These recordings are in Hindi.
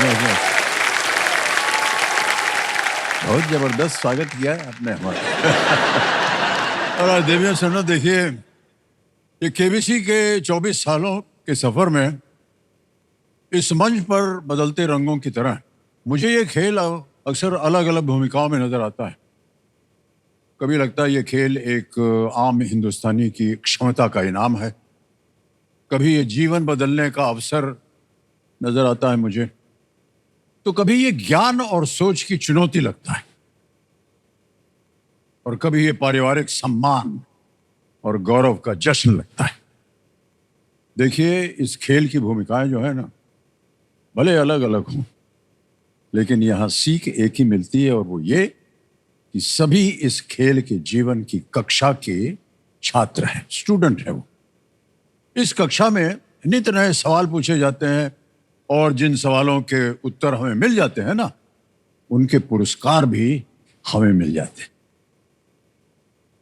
मच। बहुत जबरदस्त स्वागत किया है आपने हमारा। और आज देवियों सुनो, देखिए ये केबीसी के 24 सालों के सफर में इस मंच पर बदलते रंगों की तरह मुझे ये खेल अक्सर अलग अलग भूमिकाओं में नजर आता है। कभी लगता है ये खेल एक आम हिंदुस्तानी की क्षमता का इनाम है, कभी ये जीवन बदलने का अवसर नजर आता है मुझे, तो कभी ये ज्ञान और सोच की चुनौती लगता है, और कभी ये पारिवारिक सम्मान और गौरव का जश्न लगता है। देखिए, इस खेल की भूमिकाएं जो है ना, भले अलग अलग हों, लेकिन यहां सीख एक ही मिलती है, और वो ये कि सभी इस खेल के जीवन की कक्षा के छात्र हैं, स्टूडेंट हैं वो। इस कक्षा में नित नए सवाल पूछे जाते हैं, और जिन सवालों के उत्तर हमें मिल जाते हैं ना, उनके पुरस्कार भी हमें मिल जाते हैं।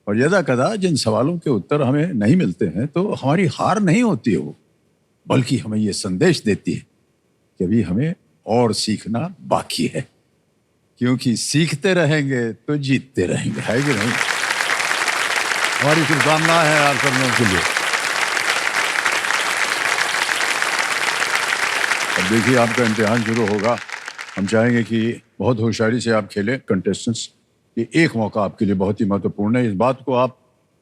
और यदा कदा जिन सवालों के उत्तर हमें नहीं मिलते हैं, तो हमारी हार नहीं होती है वो, बल्कि हमें ये संदेश देती है कि अभी हमें और सीखना बाकी है, क्योंकि सीखते रहेंगे तो जीतते रहेंगे, है कि नहीं? हमारी शुभकामनाएं हैं आप सब लोगों के लिए। अब देखिए, आपका इम्तिहान शुरू होगा। हम चाहेंगे कि बहुत होशियारी से आप खेलें कंटेस्टेंट्स। ये एक मौका आपके लिए बहुत ही महत्वपूर्ण है। इस बात को आप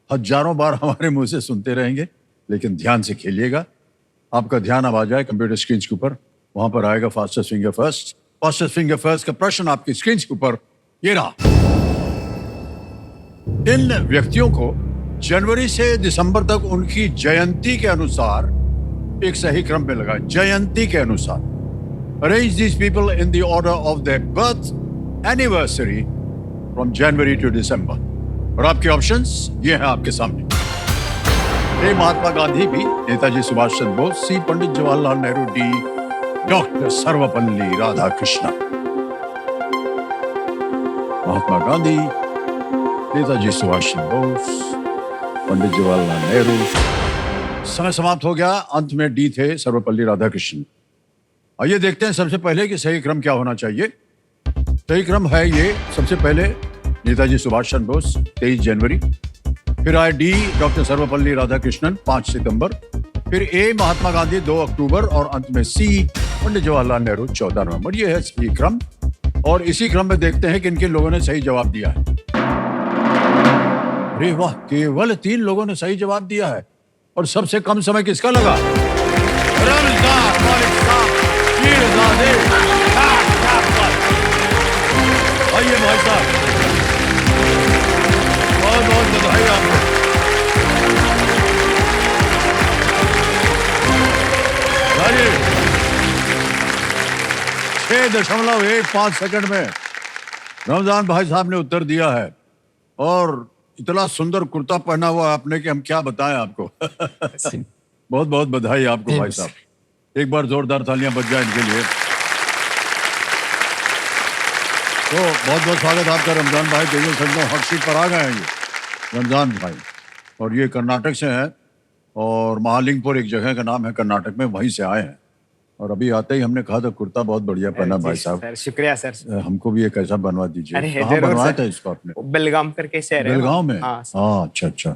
हजारों बार हमारे मुंह से सुनते रहेंगे, लेकिन ध्यान से खेलिएगा। आपका ध्यान अब आ जाए कंप्यूटर स्क्रीन के ऊपर, वहां पर आएगा fastest finger first. Fastest finger first का प्रश्न आपकी स्क्रीन के ऊपर ये रहा। इन व्यक्तियों को जनवरी से दिसंबर तक उनकी जयंती के अनुसार एक सही क्रम में लगाए। जयंती के अनुसार arrange these people in the order of their birth anniversary from January to December. और आपके ऑप्शंस ये हैं आपके सामने। A Mahatma Gandhi, B Netaji Subhash Chandra Bose, C Pandit Jawaharlal Nehru, D doctor Sarvepalli Radhakrishnan. Mahatma Gandhi, Netaji Subhash Chandra Bose, Pandit Jawaharlal Nehru. समय समाप्त हो गया। अंत में डी थे सर्वपल्ली राधाकृष्णन। आइए देखते हैं सबसे पहले कि सही क्रम क्या होना चाहिए। सही क्रम है ये, सबसे पहले नेताजी सुभाष चंद्र बोस 23 जनवरी, फिर आए डी डॉक्टर सर्वपल्ली राधाकृष्णन 5 सितंबर, फिर ए महात्मा गांधी 2 अक्टूबर, और अंत में सी पंडित जवाहरलाल नेहरू 14 नवंबर। ये है सही क्रम। और इसी क्रम में देखते हैं कि इनके लोगों ने सही जवाब दिया है। अरे वाह, केवल 3 लोगों ने सही जवाब दिया है। और सबसे कम समय किसका लगा? आइए भाई साहब, बहुत बहुत बधाई आपको। 6.15 सेकंड में रमजान भाई साहब ने उत्तर दिया है। और इतना सुंदर कुर्ता पहना हुआ आपने कि हम क्या बताएं आपको। बहुत बहुत बधाई आपको भाई साहब। एक बार जोरदार तालियां बज जाए इनके लिए। तो बहुत बहुत स्वागत आपका रमजान भाई। देखिए संजय हक सीट पर आ गए हैं ये रमजान भाई, और ये कर्नाटक से हैं, और महालिंगपुर एक जगह का नाम है कर्नाटक में, वहीं से आए हैं। और अभी आते ही हमने कहा था कुर्ता बहुत बढ़िया पहना भाई साहब। सर शुक्रिया सर। हमको भी एक ऐसा बनवा दीजिए। अरे कहाँ बनवाया था इसको आपने? बेलगाम करके शहर है। बेलगांव में? हाँ अच्छा अच्छा,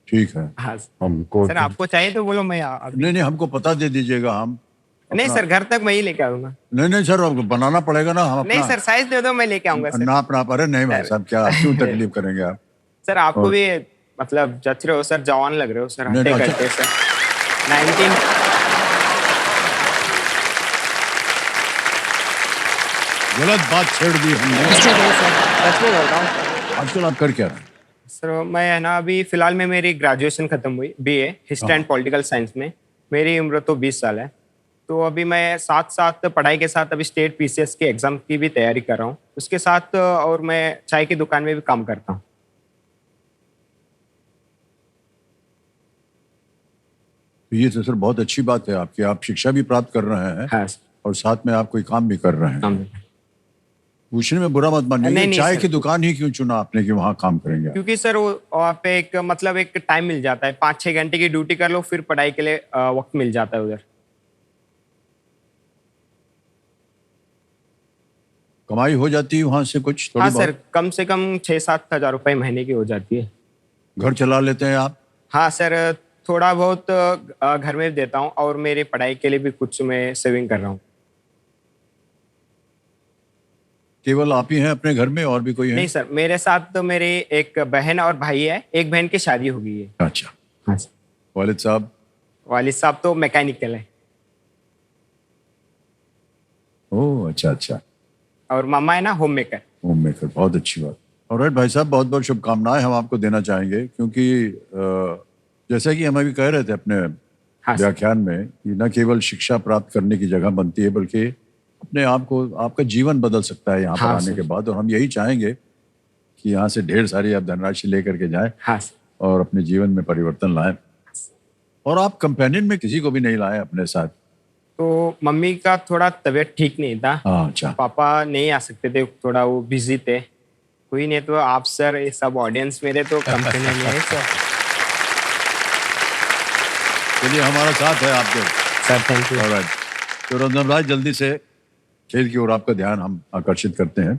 ठीक है। हाँ हमको सर, आपको चाहिए तो बोलो, मैं नहीं, हमको पता दे दीजिएगा। हम नहीं सर, घर तक मैं ही लेके आऊंगा। नहीं सर, बनाना पड़ेगा ना। हम नहीं सर, साइज दे दो, मैं लेके आऊंगा सर। नाप अरे नहीं भाई साहब, क्या क्यों तकलीफ करेंगे आप? सर आपको भी मतलब जच रहे हो सर, जवान लग रहे हो सर। हट्टे करते सर। 19 गलत बात छेड़ दी हमने। सच में बोल रहा हूँ। आजकल आप कर क्या रहे हैं? सर मैं है ना, अभी फिलहाल में मेरी ग्रेजुएशन खत्म हुई, BA history and political science में। मेरी उम्र तो 20 साल है। तो अभी मैं साथ साथ पढ़ाई के साथ अभी स्टेट PCS के एग्जाम की भी तैयारी कर रहा हूँ उसके साथ, और मैं चाय की दुकान में भी काम करता हूँ। ये तो सर बहुत अच्छी बात है आपकी। आप शिक्षा भी प्राप्त कर रहे हैं। हाँ और साथ में आप कोई काम भी कर रहे हैं। पूछने में बुरा मत मानिए। नहीं चाय सर। की दुकान ही क्यों चुना आपने कि वहाँ काम करेंगे? क्योंकि सर वो वहाँ पे एक मतलब एक टाइम मिल जाता है, 5-6 घंटे की ड्यूटी कर लो, फिर पढ़ाई के लिए वक्त मिल जाता है उधर। कमाई हो जाती है वहाँ से कुछ थोड़ी हाँ सर, बहुत? कम से कम 6-7 हज़ार रुपये महीने की हो जाती है। घर चला लेते हैं आप? हाँ सर, थोड़ा बहुत घर में देता हूँ और मेरी पढ़ाई के लिए भी कुछ मैं सेविंग कर रहा हूँ। केवल आप ही हैं अपने घर में, और भी कोई है? नहीं सर, मेरे साथ तो मेरी एक बहन और भाई है। एक बहन की शादी हो गई है। अच्छा। हाँ सर। वालिद साहब? वालिद साहब तो मैकेनिकल है। ओह, अच्छा अच्छा। और मामा है ना होम मेकर। होम मेकर, बहुत अच्छी बात। और भाई साहब, बहुत बहुत शुभकामनाएं हम आपको देना चाहेंगे, क्योंकि जैसा कि हम अभी कह रहे थे अपने हाँ सर। व्याख्यान में, कि न केवल शिक्षा प्राप्त करने की जगह बनती है, बल्कि अपने आप को, आपका जीवन बदल सकता है यहाँ पर हाँ आने सर। के बाद। और हम यही चाहेंगे कि यहाँ से ढेर सारी आप धनराशि लेकर के जाएं हाँ सर। और अपने जीवन में परिवर्तन लाएं। और आप कंपेनियन में किसी को भी नहीं लाए अपने साथ? तो मम्मी का थोड़ा तबीयत ठीक नहीं था। हाँ, अच्छा। पापा नहीं आ सकते थे, थोड़ा वो बिजी थे। कोई नहीं तो आप सर, ये सब ऑडियंस मेरे तो कंपनी में है सर। चलिए, हमारा साथ है आपके। Sir thank you. ऑलराइट। तो रंजन भाई, जल्दी से खेल की ओर आपका ध्यान हम आकर्षित करते हैं।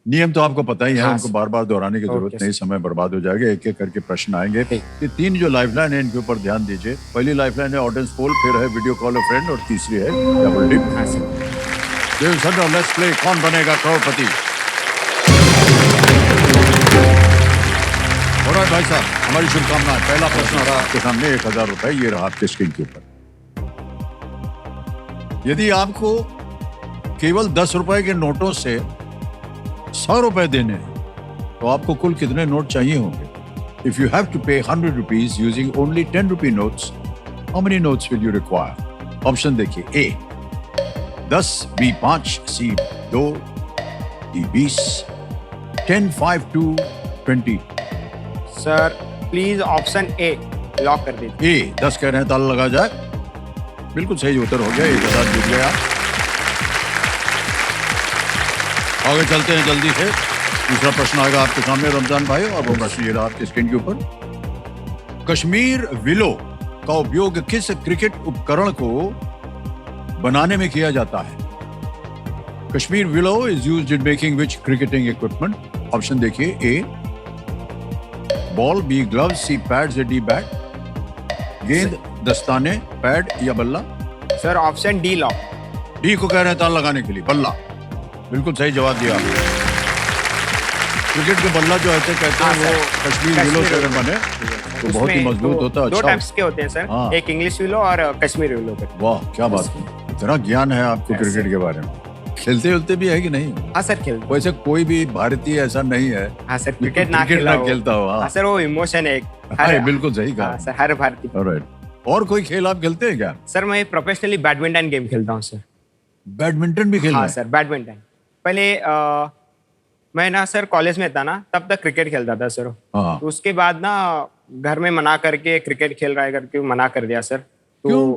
नियम तो आपको पता ही है, हाँ, उनको बार बार दोहराने की जरूरत ओके, नहीं, समय बर्बाद हो जाएगा। एक एक करके प्रश्न आएंगे। ठीक। ये 3 जो लाइफलाइन है, इनके ऊपर ध्यान दीजिए। पहली लाइफलाइन है ऑडियंस पोल, फिर है वीडियो कॉल अ फ्रेंड, और तीसरी है डबल डिप। हाँ सर। लेट्स प्ले कौन बनेगा करोड़पति। ऑलराइट भाई साहब, हमारी शुभकामनाएं। पहला प्रश्न आ रहा आपके सामने, 1000 रुपए, ये रहा आपके स्क्रीन के ऊपर। यदि आपको केवल 10 रुपए के नोटों से 100 रुपए देने हैं, तो आपको कुल कितने नोट चाहिए होंगे? If you have to pay 100 rupees using only 10 rupee notes, how many notes will you require? Option देखिए। A 10, B 5, C 2, D 20, 10, 5, 2, 20। Sir please option A lock कर दीजिए। ए 10 कह रहे हैं, ताला लगा जाए। बिल्कुल सही उत्तर हो गया, 1000 जीत गए आप। आगे चलते हैं जल्दी से। दूसरा प्रश्न आएगा आपके सामने रमजान भाई, और वो प्रश्न ये रहा आपके स्क्रीन के ऊपर। कश्मीर विलो का उपयोग किस क्रिकेट उपकरण को बनाने में किया जाता है? Kashmir willow is used in making which cricketing equipment? Option देखिए। ए बॉल, बी ग्लव्स, सी पैड्स, डी बैट। गेंद, दस्ताने, पैड या बल्ला? Sir option D lock. D को कह रहे हैं ताल लगाने के लिए, बल्ला। बिल्कुल सही जवाब दिया आपने। क्रिकेट के बल्ला जो ऐसे कहते हैं, वो कश्मीर विलो से अगर बने तो बहुत ही मजबूत होता है। दो अच्छा, टाइप्स के होते हैं सर। हाँ। एक इंग्लिश विलो और कश्मीरी विलो करके। वाह क्या बात है, इतना ज्ञान है आपको क्रिकेट के बारे में। खेलते उलते भी है कि नहीं? हाँ सर खेलते। वैसे कोई भी भारतीय ऐसा नहीं है हाँ सर, जो क्रिकेट ना खेलता हो। हाँ सर, वो इमोशन है एक। हाँ, बिल्कुल सही कहा। हाँ सर, हर भारतीय। ऑलराइट। और कोई खेल आप खेलते हैं क्या? सर मैं प्रोफेशनली बैडमिंटन गेम खेलता हूँ सर। बैडमिंटन भी खेलना हाँ है? Sir, badminton. पहले मैं ना सर कॉलेज में था ना, तब तक क्रिकेट खेलता था सर। हाँ। तो उसके बाद ना घर में मना करके, क्रिकेट खेल रहा है करके मना कर दिया सर। तो क्यों?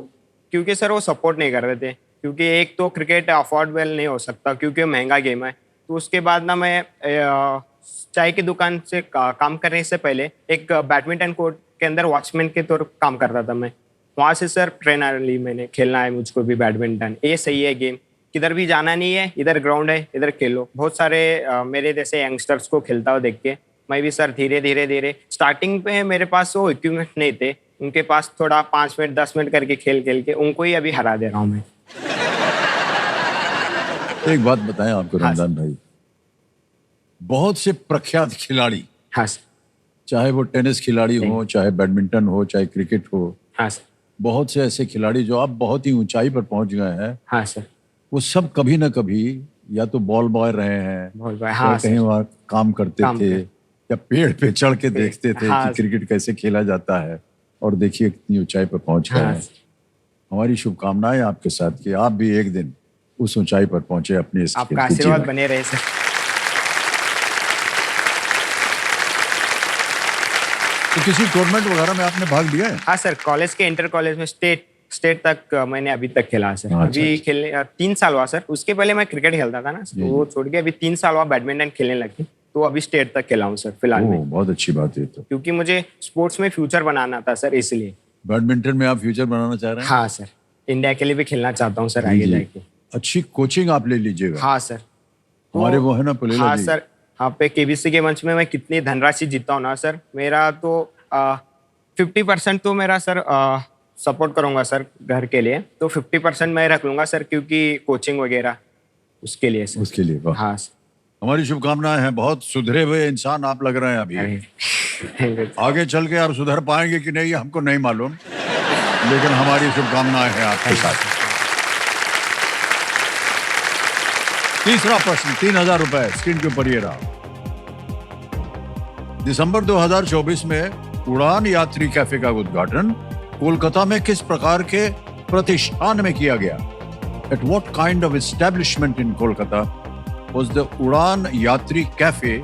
क्योंकि सर वो सपोर्ट नहीं कर रहे थे, क्योंकि एक तो क्रिकेट अफोर्डेबल नहीं हो सकता, क्योंकि वो महंगा गेम है। तो उसके बाद ना मैं चाय की दुकान से काम करने से पहले एक बैडमिंटन कोर्ट के अंदर वॉचमैन के तौर काम करता था मैं। वहाँ से सर ट्रेनर ली मैंने, खेलना है मुझको भी बैडमिंटन, ये सही है गेम, किधर भी जाना नहीं है, इधर ग्राउंड है, इधर खेलो। बहुत सारे मेरे जैसे यंगस्टर्स को खेलता हुआ देख के मैं भी सर धीरे धीरे स्टार्टिंग पे मेरे पास वो इक्विपमेंट नहीं थे, उनके पास थोड़ा 5 मिनट 10 मिनट करके खेल के उनको ही अभी हरा दे रहा हूँ मैं। एक बात बताएं आपको हाँ रमजान भाई, बहुत से प्रख्यात खिलाड़ी, हाँ सर। चाहे वो टेनिस खिलाड़ी हो, चाहे बैडमिंटन हो, चाहे क्रिकेट हो, हाँ सर। बहुत से ऐसे खिलाड़ी जो अब बहुत ही ऊंचाई पर पहुंच गए हैं, हाँ सर। वो सब कभी ना कभी या तो बॉल बॉय रहे हैं, बॉल बॉय, या हाँ कहीं सर। वहाँ काम करते काम थे, या पेड़ पे चढ़ के देखते थे हाँ कि क्रिकेट कैसे खेला जाता है, और देखिए कितनी ऊंचाई पर पहुंच गए हाँ हैं। हमारी शुभकामनाएं आपके साथ कि आप भी एक दिन उस ऊंचाई पर पहुंचे अपने इस खेल आपका के आशीर्वाद जीवन। बने रहे सर। तो किसी टूर्नामेंट वगैरह में आपने भाग लिया है? हाँ सर, कॉलेज के इंटर कॉलेज में स्टेट तक मैंने अभी तक खेला है सर। अच्छा, अभी खेलने 3 साल हुआ सर। उसके पहले मैं क्रिकेट खेलता था ना, तो वो छोड़ के अभी 3 साल हुआ बैडमिंटन खेलने लगे, तो अभी स्टेट तक खेला हूँ सर फिलहाल ओह, में। बहुत अच्छी बात है। तो क्योंकि मुझे स्पोर्ट्स में फ्यूचर बनाना था सर, इसलिए। बैडमिंटन में आप फ्यूचर बनाना चाह रहे हैं? हाँ सर, इंडिया के लिए भी खेलना चाहता हूँ सर आगे जी। जाके। अच्छी कोचिंग आप ले लीजिएगा। हाँ सर। हमारे वो है ना पुलेला हाँ जी। सर, यहाँ पे केबीसी के मंच में मैं कितनी धनराशि जीता हूँ ना सर, मेरा तो 50% तो मेरा सर सपोर्ट करूंगा सर घर के लिए, तो 50% मैं रख लूंगा सर, क्योंकि कोचिंग वगैरह उसके लिए सर। उसके लिए वाह। हाँ सर। हमारी शुभकामनाएं हैं। बहुत सुधरे हुए इंसान आप लग रहे हैं अभी। अरे thank you। आगे चल के आप सुधर पाएंगे कि नहीं हमको नहीं मालूम, लेकिन हमारी शुभकामनाएं हैं आपके साथ। तीसरा प्रश्न 3000 रुपए स्क्रीन के ऊपर ये रहा। दिसंबर 2024 में उड़ान यात्री कैफे का उद्घाटन कोलकाता में किस प्रकार के प्रतिष्ठान में किया गया? At what kind of establishment in Kolkata was the Udan Yatri Cafe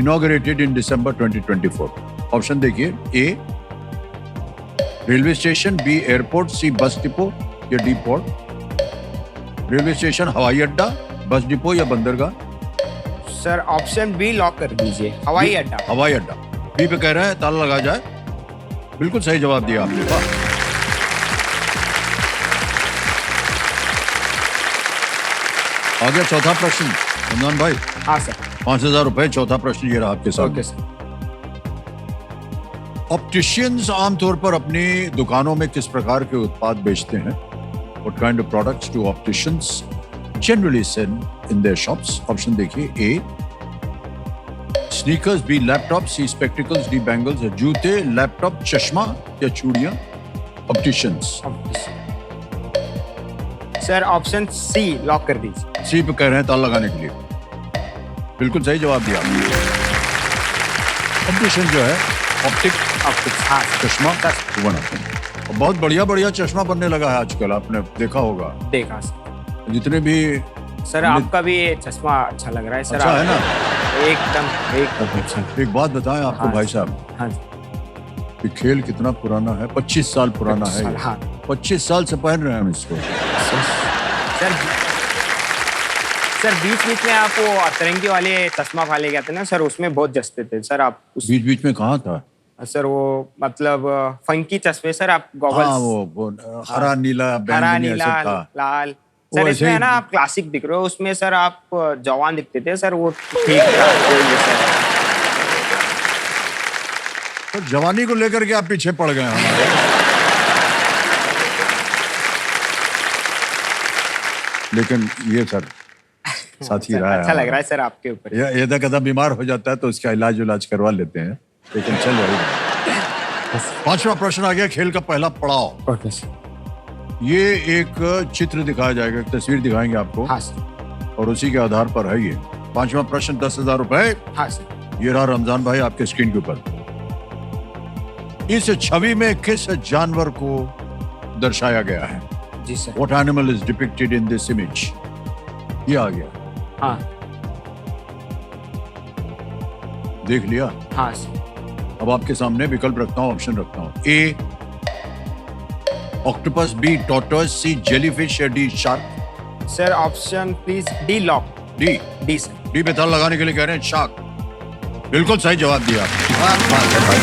inaugurated in December 2024? Option देखिए, ए रेलवे स्टेशन, बी एयरपोर्ट, सी बस डिपो या डी पोर्ट। रेलवे स्टेशन, हवाई अड्डा, बस डिपो या बंदरगाह? सर ऑप्शन बी लॉक कर दीजिए, हवाई अड्डा। हवाई अड्डा बी पे कह रहे हैं, ताला लगा जाए। बिल्कुल सही जवाब दिया आपने, वाह। आ गया चौथा प्रश्न रमजान भाई। हाँ सर। 5000 रुपए। चौथा प्रश्न ये रहा आपके साथ। Okay sir. ऑप्टिशियंस आमतौर पर अपनी दुकानों में किस प्रकार के उत्पाद बेचते हैं? What kind of products do opticians generally sell in their shops? ऑप्शन देखिए, A sneakers, B laptop, C spectacles, D bangles या जूते, लैपटॉप, चश्मा या चूड़ियां। Opticians sir option C lock कर दीजिए। सी पे कह रहे हैं, ताला लगाने के लिए। बिल्कुल सही जवाब दिया। ऑप्टिशियन जो है, ऑप्टिक हाँ चश्मा वो बनाते हैं। और बहुत बढ़िया बढ़िया चश्मा बनने लगा है आजकल, आपने देखा होगा। देखा सर। जितने भी सर आपका भी ये चश्मा अच्छा लग रहा है सर। अच्छा है ना? एकदम अच्छा। एक बात बताएं आपको हाँ भाई साहब, हाँ कि खेल कितना पुराना है? 25 साल पुराना है ये। हाँ 25 साल से पहन रहे हैं हम इसको। सर। सर बीच में आप वो अतरंगी वाले चश्मा वाले गए थे ना सर, उसमें बहुत जचते थे सर आप उस। बीच बीच में कहाँ था? सर वो मतलब फंकी चश्मे सर, आप हाँ गॉगल्स। वो हरा नीला हरा बैंगनी नीला ऐसे था। लाल वो सर, ऐसे इसमें ही- है ना आप क्लासिक दिख रहे हो, उसमें सर आप जवान दिखते थे सर, वो ठीक था कोई नहीं सर। तो जवानी को लेकर के आप पीछे पड़ गए हमारे। लेकिन ये सर साथी सर, रहा है अच्छा लग हमारा। रहा है सर आपके ऊपर। ये यदा कदा बीमार हो जाता है तो उसका इलाज करवा लेते हैं, लेकिन चल रही। पांचवा प्रश्न आ गया, खेल का पहला पड़ाव। Okay sir. ये एक चित्र दिखाया जाएगा, एक तस्वीर दिखाएंगे आपको, हाँ सर। और उसी के आधार पर है ये। पांचवा प्रश्न 10,000 रुपए। हाँ सर। ये रहा रमजान भाई आपके स्क्रीन के ऊपर। इस छवि में किस जानवर को दर्शाया गया है? जी sir. What animal is depicted in this image? ये आ गया, हाँ देख लिया। हाँ सर। अब आपके सामने विकल्प रखता हूं, ऑप्शन रखता हूं। ए ऑक्टोपस, बी टॉर्टोइस, सी जेलीफिश या D shark. Sir option please D lock. D D sir. D पे ताला लगाने के लिए कह रहे हैं शार्क। बिल्कुल सही जवाब दिया आपने। क्या बात है भाई।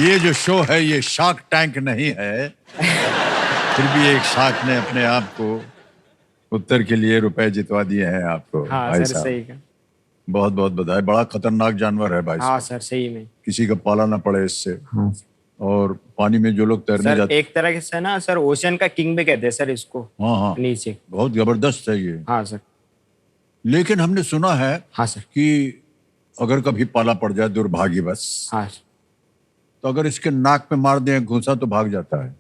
ये जो शो है ये शार्क टैंक नहीं है, फिर भी एक शार्क ने अपने आप को उत्तर के लिए रुपए जितवा दिए हैं आपको। हाँ भाई सर साहब, सही का। बहुत बहुत बधाई। बड़ा खतरनाक जानवर है भाई हाँ साहब, सर सही में। किसी का पाला ना पड़े इससे। हाँ और पानी में जो लोग तैरने सर जाते, एक तरह से ना सर ओशन का किंग भी कहते हैं सर इसको। हाँ हाँ, नीचे। बहुत जबरदस्त है ये। हाँ सर। लेकिन हमने सुना है हाँ सर। कि अगर कभी पाला पड़ जाए दुर्भाग्यवश, हाँ सर। तो अगर इसके नाक पे मार दें घूंसा तो भाग जाता है,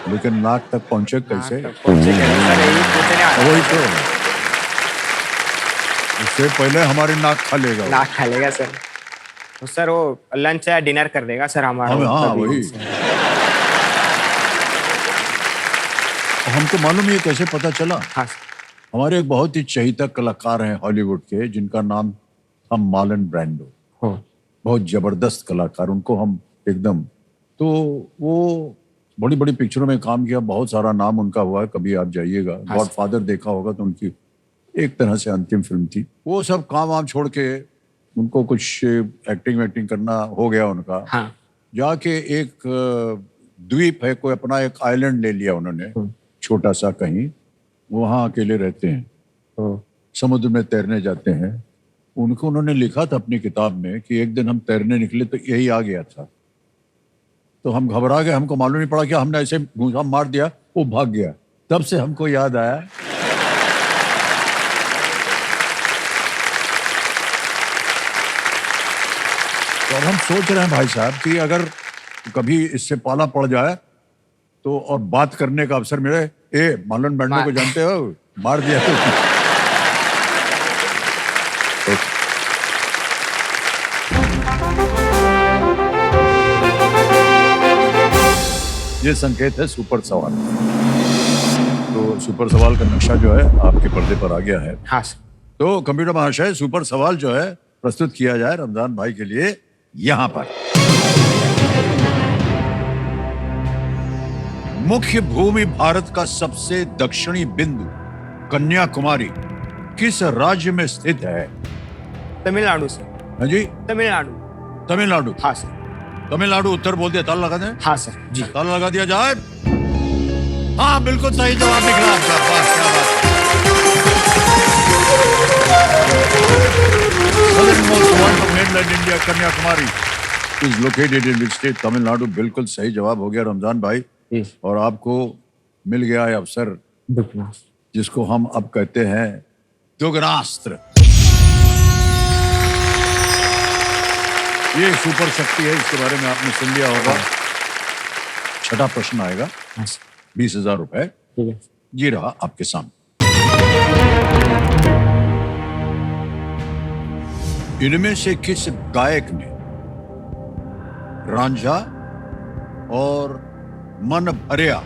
लेकिन नाक तक पहुंचे कैसे? पहुंचे कैसे सर, यही पूछने आया। वही तो, इससे पहले हमारी नाक खा लेगा वो। नाक खा लेगा सर। तो सर वो लंच या डिनर कर देगा सर हमारा। हाँ कभी वही। सर। हमको मालूम ये कैसे पता चला? हाँ सर। हमारे एक बहुत ही चहेता कलाकार हैं हॉलीवुड के, जिनका नाम था मार्लन ब्रैंडो। हो। बहुत जबरदस्त कलाकार, उनको हम एकदम, तो वो बड़ी बड़ी पिक्चरों में काम किया, बहुत सारा नाम उनका हुआ है, कभी आप जाइएगा। गॉडफादर देखा होगा तो उनकी एक तरह से अंतिम फिल्म थी। वो सब काम वाम छोड़ के उनको कुछ एक्टिंग वैक्टिंग करना हो गया उनका। हाँ जाके एक द्वीप है, कोई अपना एक आइलैंड ले लिया उन्होंने, छोटा सा कहीं, वहाँ अकेले रहते हैं, समुद्र में तैरने जाते हैं। उनको उन्होंने लिखा था अपनी किताब में कि एक दिन हम तैरने निकले तो यही आ गया था, तो हम घबरा गए, हमको मालूम नहीं पड़ा कि हमने ऐसे घूंसा मार दिया, वो भाग गया। तब से हमको याद आया तो अब हम सोच रहे हैं भाई साहब कि अगर कभी इससे पाला पड़ जाए तो, और बात करने का अवसर मिले, मार्लन ब्रांडो को जानते हो, मार दिया तो ये संकेत है सुपर सवाल। तो सुपर सवाल का नक्शा जो है आपके पर्दे पर आ गया है। हाँ सर। तो कंप्यूटर महाशय, सुपर सवाल जो है प्रस्तुत किया जाए रमजान भाई के लिए यहां पर। मुख्य भूमि भारत का सबसे दक्षिणी बिंदु कन्याकुमारी किस राज्य में स्थित है? तमिलनाडु सर। हाँ जी, तमिलनाडु। तमिलनाडु। हाँ सर। तमिलनाडु उत्तर बोल दिया, ताला लगा दें? हाँ सर जी। ताला लगा दिया जाए। हाँ, बिल्कुल सही जवाब निकला आपका। वाह, क्या बात है। Mainland India Kanyakumari is located in which state? Tamil Nadu. बिल्कुल सही जवाब हो गया रमजान भाई, और आपको मिल गया है अवसर जिसको हम अब कहते हैं दुगनास्त्र। ये सुपर शक्ति है, इसके बारे में आपने सुन लिया होगा। छठा प्रश्न आएगा, 20,000 रुपए। ये रहा आपके सामने। इनमें से किस गायक ने रांझा और मन भरिया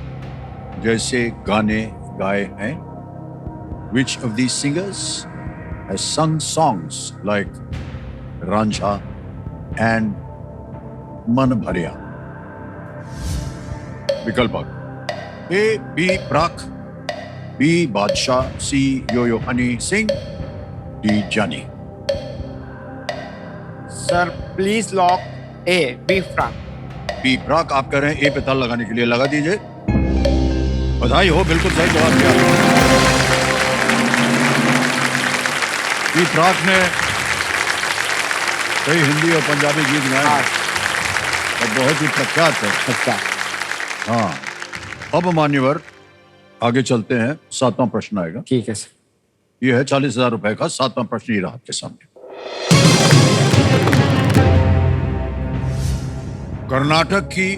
जैसे गाने गाए हैं? Which of these singers has sung songs like Ranjha and मन भरिया? विकल्प A. B. Praak, B. Badshah, C. Yo Honey Singh, D. Jaani. Sir please lock A, B Praak. B Praak आप कह रहे हैं। ए पे ताला लगाने के लिए लगा दीजिए। बधाई हो, बिल्कुल सही जवाब दिया। बी प्राक ने कई हिंदी और पंजाबी गीत गाए और बहुत ही प्रख्यात है। अच्छा। हाँ, अब मान्यवर आगे चलते हैं। 7वां प्रश्न आएगा। ठीक है सर। यह है 40,000 रुपए का 7वां प्रश्न। ये रहा आपके सामने। कर्नाटक की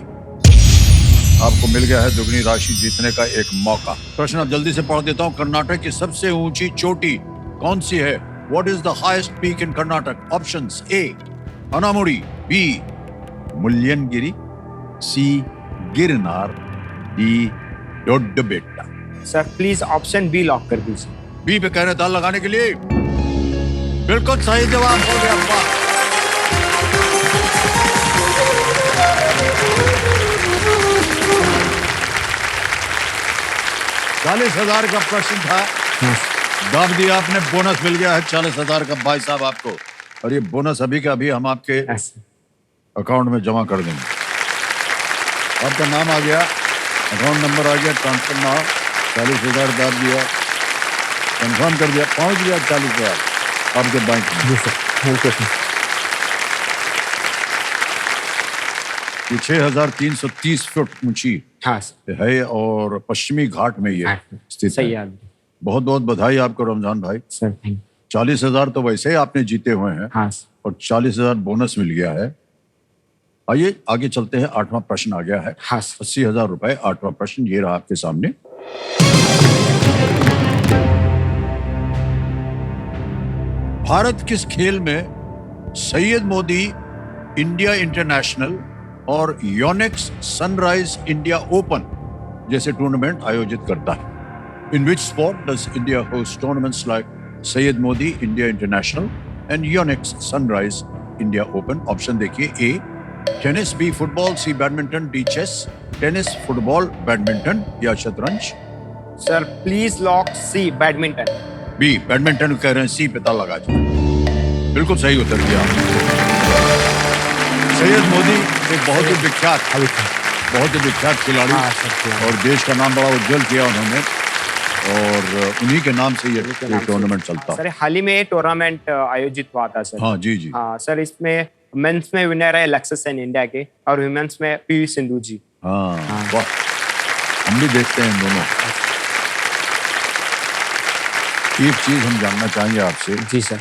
आपको मिल गया है दुगनी राशि जीतने का एक मौका। प्रश्न अब जल्दी से पढ़ देता हूं। कर्नाटक की सबसे ऊंची चोटी कौन सी है? What is the highest peak in Karnataka? Options: A. Anamudi, B. Mullayanagiri, C. Girnar, D. Doddabetta. Sir please option B lock कर दीजिए। बी पे कह रहे ताल लगाने के लिए। बिल्कुल सही जवाब हो गया आपका। $40,000 का प्रश्न था, दाब दिया आपने। बोनस मिल गया है 40,000 का भाई साहब आपको, और ये बोनस अभी का अभी हम आपके अकाउंट में जमा कर देंगे। आपका नाम आ गया, अकाउंट नंबर आ गया, ट्रांसफर नाउ। 40,000 दाब दिया, कंफर्म कर दिया, पहुंच गया 40,000 आपके बैंक में। Thank you sir. ये 6,330 फुट ऊंची हाँ है और पश्चिमी घाट में ये स्थित सही है। याद। बहुत बहुत बधाई आपको रमजान भाई। Sir thank. 40,000 तो वैसे ही आपने जीते हुए हैं, हाँ और 40,000 बोनस मिल गया है। आइए आगे चलते हैं। 8वां प्रश्न आ गया है। हाँ 80,000 रुपए। 8वां प्रश्न ये रहा आपके सामने। भारत किस खेल में सैयद मोदी इंडिया इंटरनेशनल और योनेक्स सनराइज इंडिया ओपन जैसे टूर्नामेंट आयोजित करता है? In which sport does India host tournaments like Syed Modi India International and Yonex Sunrise India Open? Option देखिए। A tennis, B football, C badminton, D chess. Tennis, football, badminton या शतरंज? Sir please lock C, badminton. B badminton कह रहे हैं, सी पे ताला लगा दिया। बिल्कुल सही उत्तर दिया। सैयद मोदी एक बहुत ही विख्यात खिलाड़ी हाँ सर, और देश का नाम बड़ा उज्जवल किया उन्होंने, और उन्हीं के नाम से ये टूर्नामेंट चलता है। सर हाल ही में ये टूर्नामेंट आयोजित हुआ था सर। हाँ जी जी। हाँ सर, इसमें मेंस में विनर है लक्ष्य सेन इंडिया के, और वुमेन्स में पीवी सिंधु जी। हाँ वाह, हम भी देखते हैं इन दोनों। एक चीज हम जानना चाहेंगे आपसे जी सर।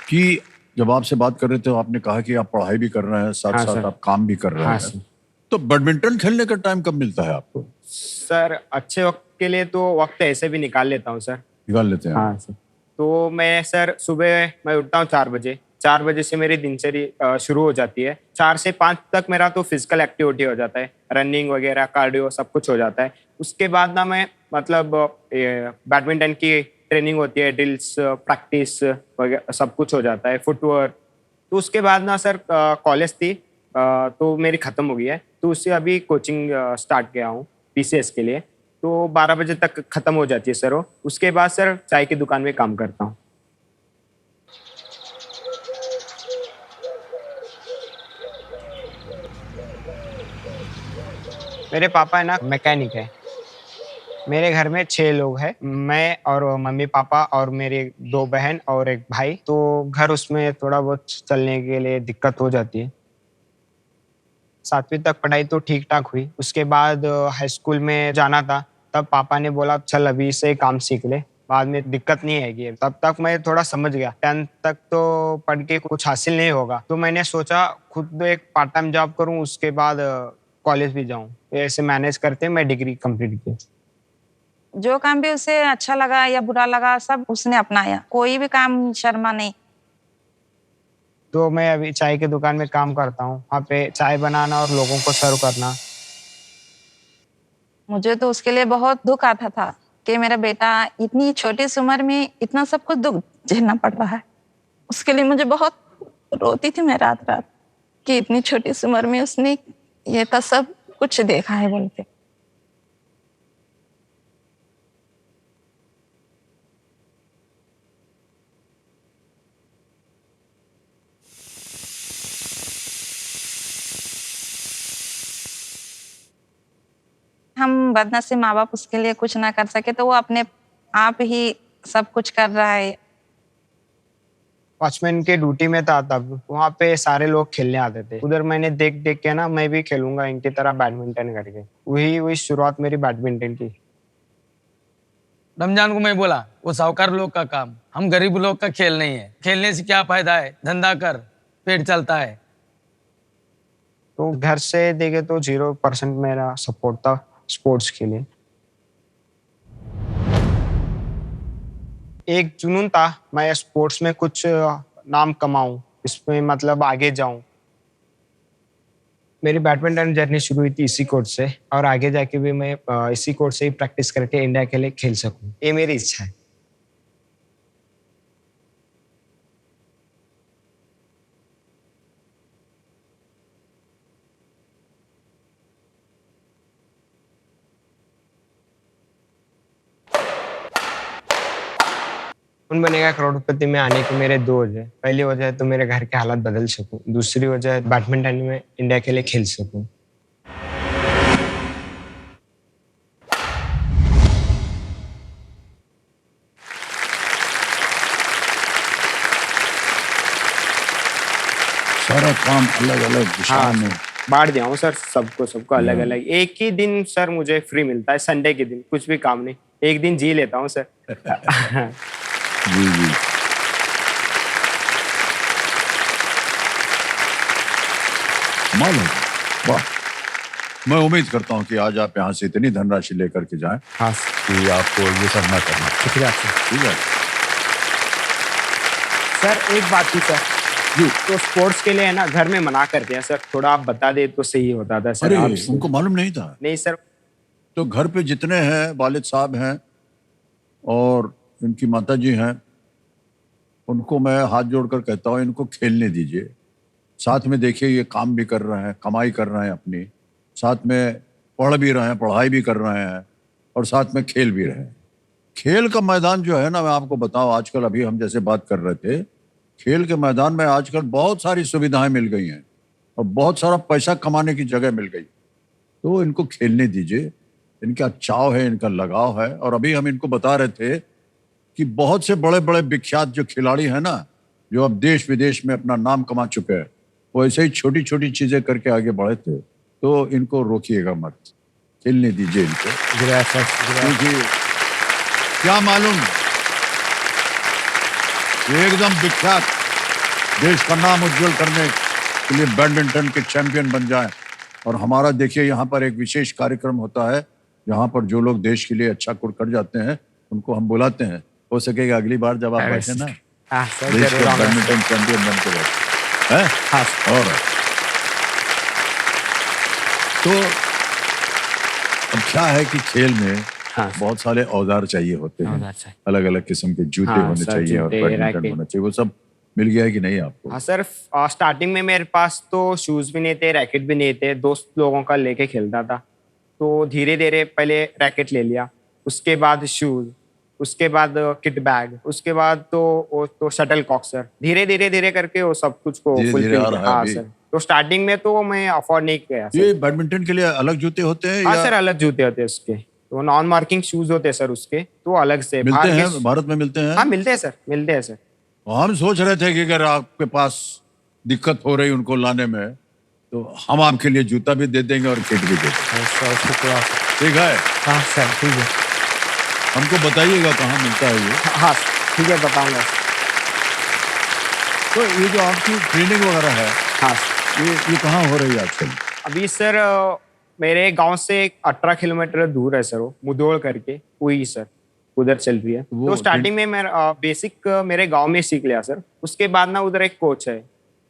कि जब आपसे बात कर रहे थे तो आपने कहा कि आप पढ़ाई भी कर रहे हैं, साथ हाँ साथ सर। आप काम भी कर रहे हाँ हैं, सर। तो बैडमिंटन खेलने का टाइम कब मिलता है आपको? सर अच्छे वक्त के लिए तो वक्त ऐसे भी निकाल लेता हूँ सर। निकाल लेते हैं? हाँ सर। तो मैं सर सुबह मैं उठता हूँ 4 बजे। 4 बजे से मेरी दिनचर्या शुरू हो जाती है। 4 से 5 तक मेरा तो फिजिकल एक्टिविटी हो जाता है, रनिंग वगैरह, कार्डियो सब कुछ हो जाता है। उसके बाद ना मैं मतलब बैडमिंटन की ट्रेनिंग होती है, ड्रिल्स, प्रैक्टिस वगैरह सब कुछ हो जाता है, फुटवर्क। तो उसके बाद ना सर कॉलेज थी, तो मेरी ख़त्म हो गई है, तो उससे अभी कोचिंग स्टार्ट किया हूँ पीसीएस के लिए। तो 12 बजे तक ख़त्म हो जाती है सर वो। उसके बाद सर चाय की दुकान में काम करता हूँ। मेरे पापा है ना मैकेनिक है। मेरे घर में 6 लोग हैं, मैं और मम्मी पापा और मेरी 2 बहन और 1 भाई। तो घर उसमें थोड़ा बहुत चलने के लिए दिक्कत हो जाती है। 7वीं तक पढ़ाई तो ठीक-ठाक हुई। उसके बाद हाई स्कूल में जाना था, तब पापा ने बोला चल अभी से काम सीख ले, बाद में दिक्कत नहीं आएगी। तब तक मैं थोड़ा समझ गया, 10th तक तो पढ़ के कुछ हासिल नहीं होगा। तो मैंने सोचा खुद एक पार्ट टाइम जॉब करूँ, उसके बाद कॉलेज भी जाऊँ। ऐसे मैनेज करते मैं डिग्री कंप्लीट की। जो काम भी उसे अच्छा लगा या बुरा लगा सब उसने अपनाया, कोई भी काम शर्मा नहीं। तो मैं अभी चाय की दुकान में काम करता हूँ, वहाँ पे चाय बनाना और लोगों को सर्व करना। मुझे तो उसके लिए बहुत दुःख आता था कि मेरा बेटा इतनी छोटी सी उम्र में इतना सब कुछ दुःख झेलना पड़ रहा है। उसके लिए मुझे बहुत रोती थी मैं रात-रात कि इतनी छोटी सी उम्र में उसने ये तो सब कुछ देखा है बोल के। हम बदनसीब माँ-बाप उसके लिए कुछ ना कर सके, तो वो अपने आप ही सब कुछ कर रहा है। वॉचमैन के ड्यूटी में था तब, वहाँ पे सारे लोग खेलने आते थे। उधर मैंने देख-देख के ना मैं भी खेलूँगा इनकी तरह बैडमिंटन करके। वही वही शुरुआत मेरी बैडमिंटन की। रमजान को मैं बोला वो साहूकार लोग का काम, हम गरीब लोग का खेल नहीं है। खेलने से क्या फायदा है, धंधा कर, पेट चलता है। तो घर से देखे तो 0% मेरा सपोर्ट था स्पोर्ट्स के लिए। एक जुनून था मैं स्पोर्ट्स में कुछ नाम कमाऊं, इसमें मतलब आगे जाऊं। मेरी बैडमिंटन जर्नी शुरू हुई थी इसी कोर्ट से, और आगे जाके भी मैं इसी कोर्ट से ही प्रैक्टिस करके इंडिया के लिए खेल सकूं, ये मेरी इच्छा है। कौन बनेगा करोड़पति में आने के मेरे 2 वजह। पहली वजह है तो मेरे घर के हालात बदल सकूं, दूसरी वजह है बैडमिंटन में इंडिया के लिए खेल सकूं। सारा काम अलग अलग दिशाओं हाँ में। बांट दिया हूँ सर, सबको अलग अलग। एक ही दिन सर मुझे फ्री मिलता है, संडे के दिन, कुछ भी काम नहीं, एक दिन जी लेता हूँ सर। जी जी। कमाल है, वाह। मैं उम्मीद करता हूँ कि आज आप यहाँ से इतनी धनराशि लेकर के जाएं हाँ कि आपको ये सब ना करना पड़े। शुक्रिया सर। ठीक है सर एक बात थी सर जी, तो स्पोर्ट्स के लिए है ना घर में मना करते हैं सर, थोड़ा आप बता दे तो सही होता था सर। अरे आपसे उनको मालूम नहीं था? नहीं सर। तो घर पे जितने हैं वालिद साहब हैं और इनकी माता जी हैं, उनको मैं हाथ जोड़कर कहता हूँ इनको खेलने दीजिए। साथ में देखिए ये काम भी कर रहे हैं, कमाई कर रहे हैं अपनी, साथ में पढ़ भी रहे हैं, पढ़ाई भी कर रहे हैं, और साथ में खेल भी रहे हैं। खेल का मैदान जो है ना, मैं आपको बताऊं, आजकल अभी हम जैसे बात कर रहे थे, खेल के मैदान में आजकल बहुत सारी सुविधाएं मिल गई हैं। और बहुत सारा पैसा कमाने की जगह मिल गई। तो इनको खेलने दीजिए, इनका चाव है, इनका लगाव है। और अभी हम इनको बता रहे थे कि बहुत से बड़े बड़े विख्यात जो खिलाड़ी हैं ना, जो अब देश विदेश में अपना नाम कमा चुके हैं, वो ऐसे ही छोटी छोटी चीजें करके आगे बढ़े थे। तो इनको रोकिएगा मत, खेलने दीजिए इनको, क्योंकि क्या मालूम ये एकदम विख्यात, देश का नाम उज्जवल करने के लिए बैडमिंटन के चैंपियन बन जाए। और हमारा देखिए यहाँ पर एक विशेष कार्यक्रम होता है, जहाँ पर जो लोग देश के लिए अच्छा कर जाते हैं उनको हम बुलाते हैं। हो सकेगा अगली बार जब आप बैठे ना, हाँ सर, देश जरूर का आऊंगा। बैडमिंटन चैंपियन बन के बैठे हैं। हाँ सर। और तो अब क्या है कि खेल में हाँ सर। बहुत सारे औजार चाहिए होते हैं, औजार चाहिए। अलग अलग किस्म के जूते हाँ होने सर, चाहिए और जूते, बैडमिंटन रैकेट। होना चाहिए। वो सब मिल गया है कि नहीं आपको? हाँ सर, स्टार्टिंग में मेरे पास तो शूज भी नहीं थे, रैकेट भी नहीं थे, दोस्त लोगों का लेके खेलता था। तो धीरे धीरे पहले रैकेट ले लिया, उसके बाद शूज, उसके बाद किट बैग, उसके बाद तो शटल कॉक सर। धीरे धीरे धीरे करके वो सब कुछ को धीरे-धीरे फुलफिल आ किया। रहा है हाँ अभी। सर, तो स्टार्टिंग में तो मैं अफोर्ड नहीं किया सर। ये बैडमिंटन के लिए अलग जूते होते हैं हाँ या सर, अलग जूते होते हैं उसके, तो नॉन मार्किंग शूज होते हैं सर उसके, तो अलग से मिलते बाहर हैं? के। भारत में मिलते हैं? हाँ मिलते हैं सर, मिलते हैं सर। हम सोच रहे थे कि अगर आपके पास दिक्कत हो रही उनको लाने में, तो हम आपके लिए जूता भी दे देंगे और किट भी दे देंगे। सर शुक्रिया सर। ठीक है, हाँ सर, ठीक है। हमको बताइएगा कहाँ मिलता है ये। हाँ ठीक है, बताऊंगा। तो ये जो आपकी ट्रेनिंग वगैरह है, हाँ ये कहाँ हो रही है आजकल? अभी सर मेरे गांव से 18 किलोमीटर दूर है सर, वो मुदोल करके, वही सर उधर चल रही है। वो तो स्टार्टिंग में मैं बेसिक मेरे गांव में सीख लिया सर, उसके बाद ना उधर एक कोच है,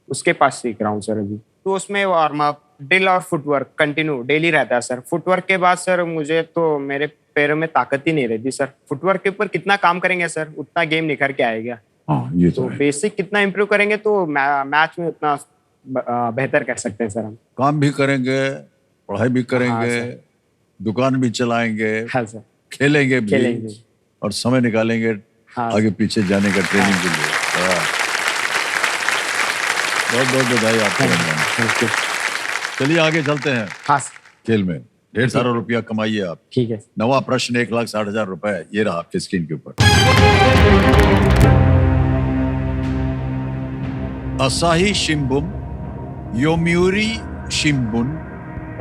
उसके पास सीख रहा हूँ सर अभी। तो उसमें वार्म अप, ड्रिल और फुटवर्क कंटिन्यू डेली रहता है सर। फुटवर्क के बाद सर मुझे तो मेरे पैरों में ताकत ही नहीं रहती सर। फुटवर्क के ऊपर कितना काम करेंगे सर, उतना गेम निखर के आएगा। हाँ, ये तो तो है। बेसिक कितना इम्प्रूव करेंगे तो मैच में उतना बेहतर कर सकते हैं सर हम। काम भी करेंगे, पढ़ाई भी हाँ, करेंगे, सर। दुकान भी चलाएंगे, हाँ सर, खेलेंगे भी, खेलेंगे। और समय निकालेंगे हाँ, आगे पीछे जाने का ट्रेनिंग के लिए। हाँ। बहुत बहुत बधाई आपको रमजान। Thank you. चलिए आगे चलते हैं हाँ सर, खेल में। ढेर सारा रुपया कमाइए आप। ठीक है। नवा प्रश्न 1,60,000 रुपए, ये रहा आपके स्क्रीन के ऊपर। असाही शिंबुम, योम्यूरी शिंबुन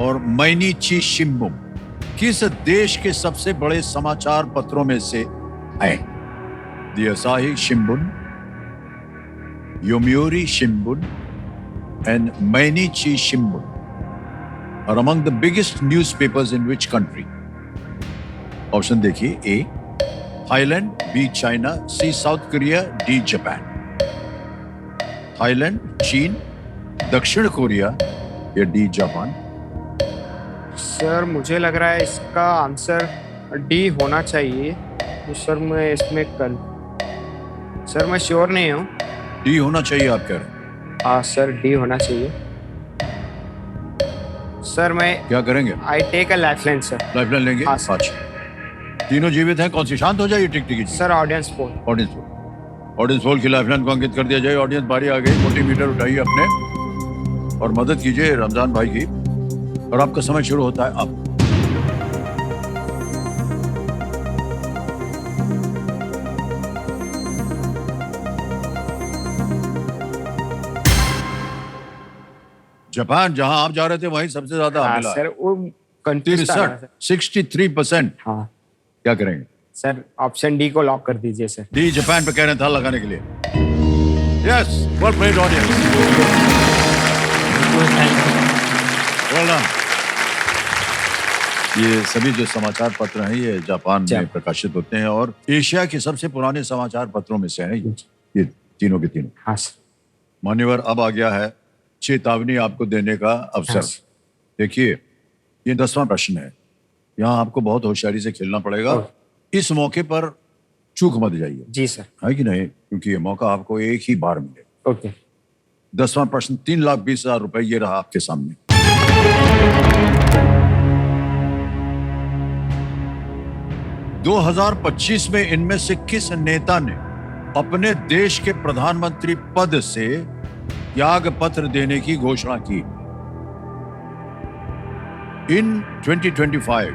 और मैनीची शिंबुम किस देश के सबसे बड़े समाचार पत्रों में से हैं? The Asahi Shimbun, Yomiuri Shimbun and Mainichi Shimbun are among the biggest newspapers in which country? Option देखिए, A Thailand, B China, C South Korea, D Japan. Thailand, चीन, दक्षिण कोरिया या डी जापान? सर मुझे लग रहा है इसका आंसर डी होना चाहिए। तो सर मैं इसमें सर मैं श्योर नहीं हूँ। डी होना चाहिए आप कह रहे हैं? हाँ सर, डी होना चाहिए। सर मैं क्या करेंगे? I take a lifeline sir. Lifeline लेंगे? हाँ, सर। अच्छा, तीनों जीवित हैं, कौन सी? शांत हो जाइए, tick sir audience poll. Audience poll. Audience poll की लाइफलाइन को अंकित कर दिया जाए। ऑडियंस बारी आ गई, मोटीमीटर उठाइए अपने और मदद कीजिए रमजान भाई की। और आपका समय शुरू होता है अब। जापान, जहां आप जा रहे थे वहीं सबसे ज्यादा हाँ मिला। सर, वो कंफ्यूज था सर। 63%। हाँ क्या करेंगे? सर, ऑप्शन डी को लॉक कर दीजिए सर। डी जापान पे कह रहे थे लगाने के लिए। Yes, well played audience, well done. ये सभी जो समाचार पत्र हैं ये जापान में प्रकाशित होते हैं और एशिया के सबसे पुराने समाचार पत्रों में से हैं ये तीनों के तीनों। हाँ सर। मान्यवर, अब आ गया है चेतावनी आपको देने का अवसर। हाँ। देखिए, ये 10वां प्रश्न है। यहाँ आपको बहुत होशियारी से खेलना पड़ेगा। इस मौके पर चूक मत जाइए, जी सर। है कि नहीं? क्योंकि ये मौका आपको एक ही बार मिले। ओके। 10वां प्रश्न, 3,20,000 रुपए, ये रहा आपके सामने। दो 2025 में इनमें से किस नेता ने अपने देश के प्रधानमंत्री पद से त्याग पत्र देने की घोषणा की? In 2025,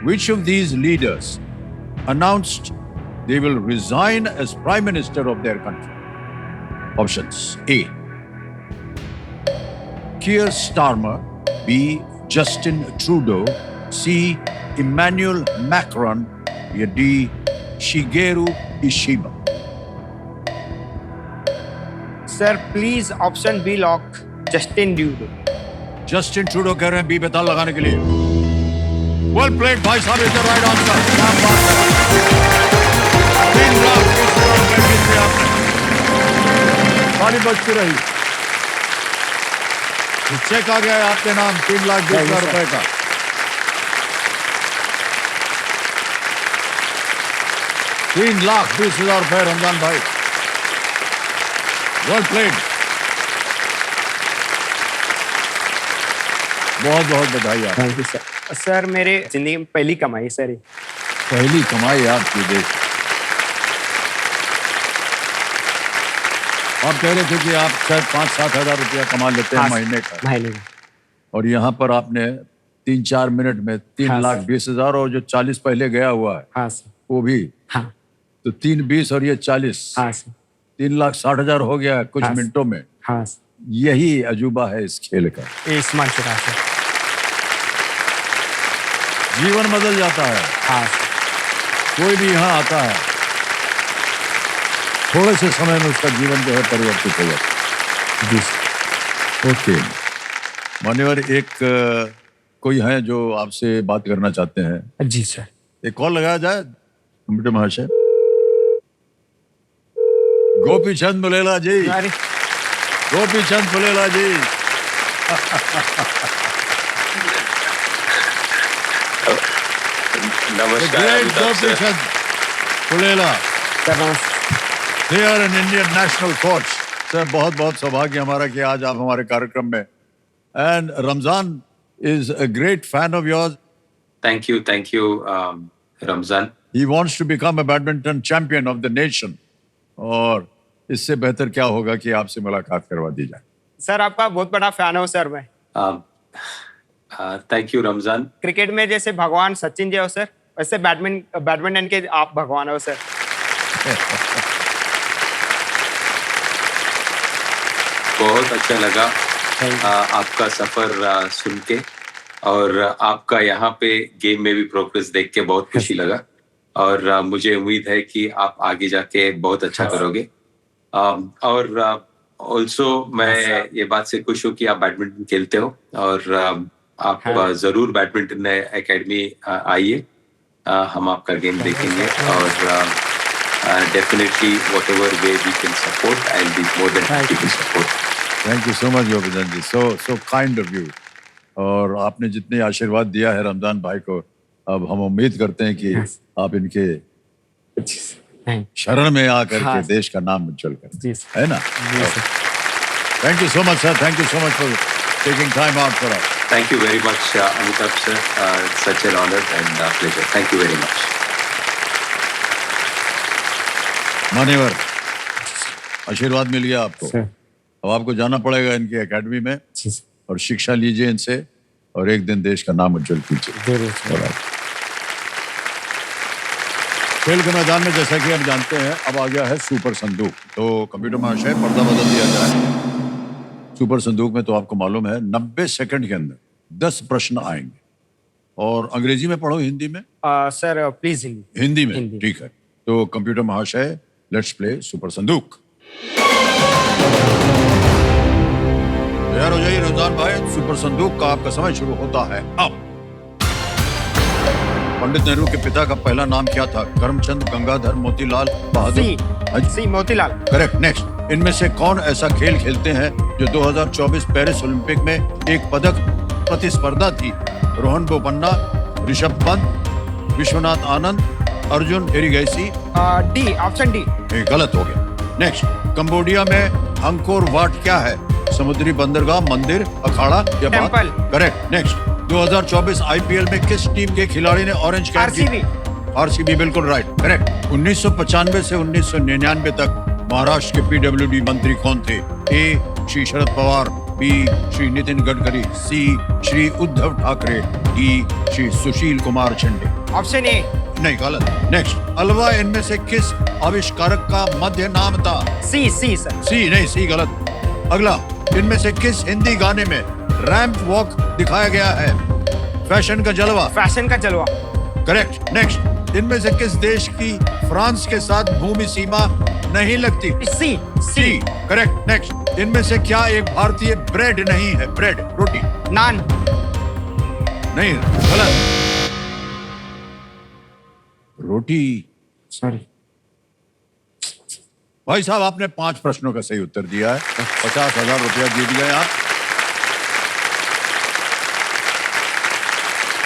which of these leaders announced they will resign as Prime Minister of their country? Options: A. Keir Starmer, B. Justin Trudeau, C. Emmanuel Macron, या D. Shigeru Ishiba. Sir please option B lock, Justin ड्यूडो। जस्टिन ट्रूडो कह रहे हैं बी पे ताला लगाने के लिए। वेल प्लेड भाई साहब, इज द राइट आंसर। क्या बात है, 3 लाख रुपए जीत लिया आपने। ताली बजती रही। चेक आ गया है आपके नाम 3,20,000 रुपए का। ₹3,20,000 रमजान भाई। वेल प्लेड, बहुत बहुत बधाई आप। Thank you sir. सर मेरे जिंदगी में पहली कमाई सर ये। पहली कमाई आपकी देश। आप कह रहे थे कि आप शायद 5-7 हजार रुपया कमा लेते हैं हाँ, महीने का, महीने में। और यहाँ पर आपने 3-4 मिनट में 3,20,000, और जो 40 पहले गया हुआ है हाँ सर। वो भी, हाँ तो 3,20 और ये 40, हाँ सर। 3,60,000 हो गया है कुछ हाँ, मिनटों में। हाँ सर। यही अजूबा है इस खेल का। ये स्मार्ट चुका सर। जीवन बदल जाता है। हाँ सर। कोई भी यहाँ आता है, थोड़े से समय में उसका जीवन जो है परिवर्तित हो जाता है। जी सर। ओके मान्यवर, एक कोई है जो आपसे बात करना चाहते हैं। जी सर। एक कॉल लगाया जाए कंप्यूटर महाशय। गोपी चंद बुलेला जी, अरे गोपी चंद बुलेला जी। नमस्कार great Amitabh Gopi sir. Chand Pullela, sir नमस्ते। They are an Indian national coach. Sir बहुत बहुत सौभाग्य हमारा कि आज आप हमारे कार्यक्रम में। And Ramzan is a great fan of yours. Thank you Ramzan. He wants to become a badminton champion of the nation. और इससे बेहतर क्या होगा कि आपसे मुलाकात करवा दी जाए। सर आपका बहुत बड़ा फैन हूँ सर मैं। Thank you Ramzan. क्रिकेट में जैसे भगवान सचिन जी हो सर, वैसे बैडमिंटन के आप भगवान हो सर। बहुत अच्छा लगा आपका सफर सुन के, और आपका यहाँ पे गेम में भी प्रोग्रेस देख के बहुत खुशी लगा, और मुझे उम्मीद है कि आप आगे जाके बहुत अच्छा करोगे। और ऑल्सो मैं ये बात से खुश हूँ कि आप बैडमिंटन खेलते हो, और आप जरूर बैडमिंटन एकेडमी आइए, हम आपका गेम देखेंगे, और definitely whatever way we can support, I will be more than happy to support. Thank you so much Gopichand ji, so kind of you. और आपने जितने आशीर्वाद दिया है रमजान भाई को, अब हम उम्मीद करते हैं कि आप इनके शरण में आकर के देश का नाम उज्जवल करें, है ना? Thank you so much sir, thank you so much for taking time out for us. Thank you very much, Amitabh sir. Such an honor and pleasure. Thank you very much. मान्यवर, आशीर्वाद मिल गया आपको। अब आपको जाना पड़ेगा इनकी एकेडमी में और शिक्षा लीजिए इनसे, और एक दिन देश का नाम उज्जवल कीजिए। खेल के मैदान में जैसा कि हम जानते हैं, अब आ गया है सुपर संदूक। तो कंप्यूटर महाशय पर्दा बदल दिया जाए। सुपर संदूक में तो आपको मालूम है 90 सेकंड के अंदर 10 प्रश्न आएंगे, और अंग्रेजी में पढ़ो, हिंदी में? Sir please Hindi. हिंदी में, ठीक है। तो कंप्यूटर महाशय, लेट्स प्ले सुपर संदूक। तैयार हो जाइए रमजान भाई, सुपर संदूक का आपका समय शुरू होता है अब। पंडित नेहरू के पिता का पहला नाम क्या था? करमचंद, गंगाधर, मोतीलाल, बहादुर? सी मोतीलाल। करेक्ट। नेक्स्ट, इनमें से कौन ऐसा खेल खेलते हैं जो 2024 पेरिस ओलंपिक में एक पदक प्रतिस्पर्धा थी? Rohan Bopanna, Rishabh Pant, Vishwanath Anand, Arjun Erigaisi? D, option D. ये गलत हो गया। नेक्स्ट, कंबोडिया में अंकोर वाट क्या है? समुद्री बंदरगाह, मंदिर, अखाड़ा या टेंपल? करेक्ट। नेक्स्ट, 2024 आईपीएल में किस टीम के खिलाड़ी ने ऑरेंज कैप आरसीबी। आरसीबी, बिल्कुल राइट, करेक्ट। 1995 से 1999 तक महाराष्ट्र के पीडब्ल्यूडी मंत्री कौन थे? A, Shri Sharad Pawar, B Shri Nitin Gadkari, C Shri Uddhav Thackeray, D Shri Sushil Kumar Shinde. Option A. नहीं, गलत। नेक्स्ट, अलवा इनमें से किस आविष्कारक का मध्य नाम था? सी सर। सी नहीं, सी गलत। अगला, इनमें से किस हिंदी गाने में रैंप वॉक दिखाया गया है? फैशन का जलवा। फैशन का जलवा। करेक्ट। नेक्स्ट, इनमें से किस देश की फ्रांस के साथ भूमि सीमा नहीं लगती? सी। करेक्ट। नेक्स्ट, इनमें से क्या एक भारतीय ब्रेड नहीं है? ब्रेड, रोटी। नान। नहीं, गलत। रोटी। सॉरी भाई साहब, आपने 5 प्रश्नों का सही उत्तर दिया है। 50,000 रुपया जीत गए आप।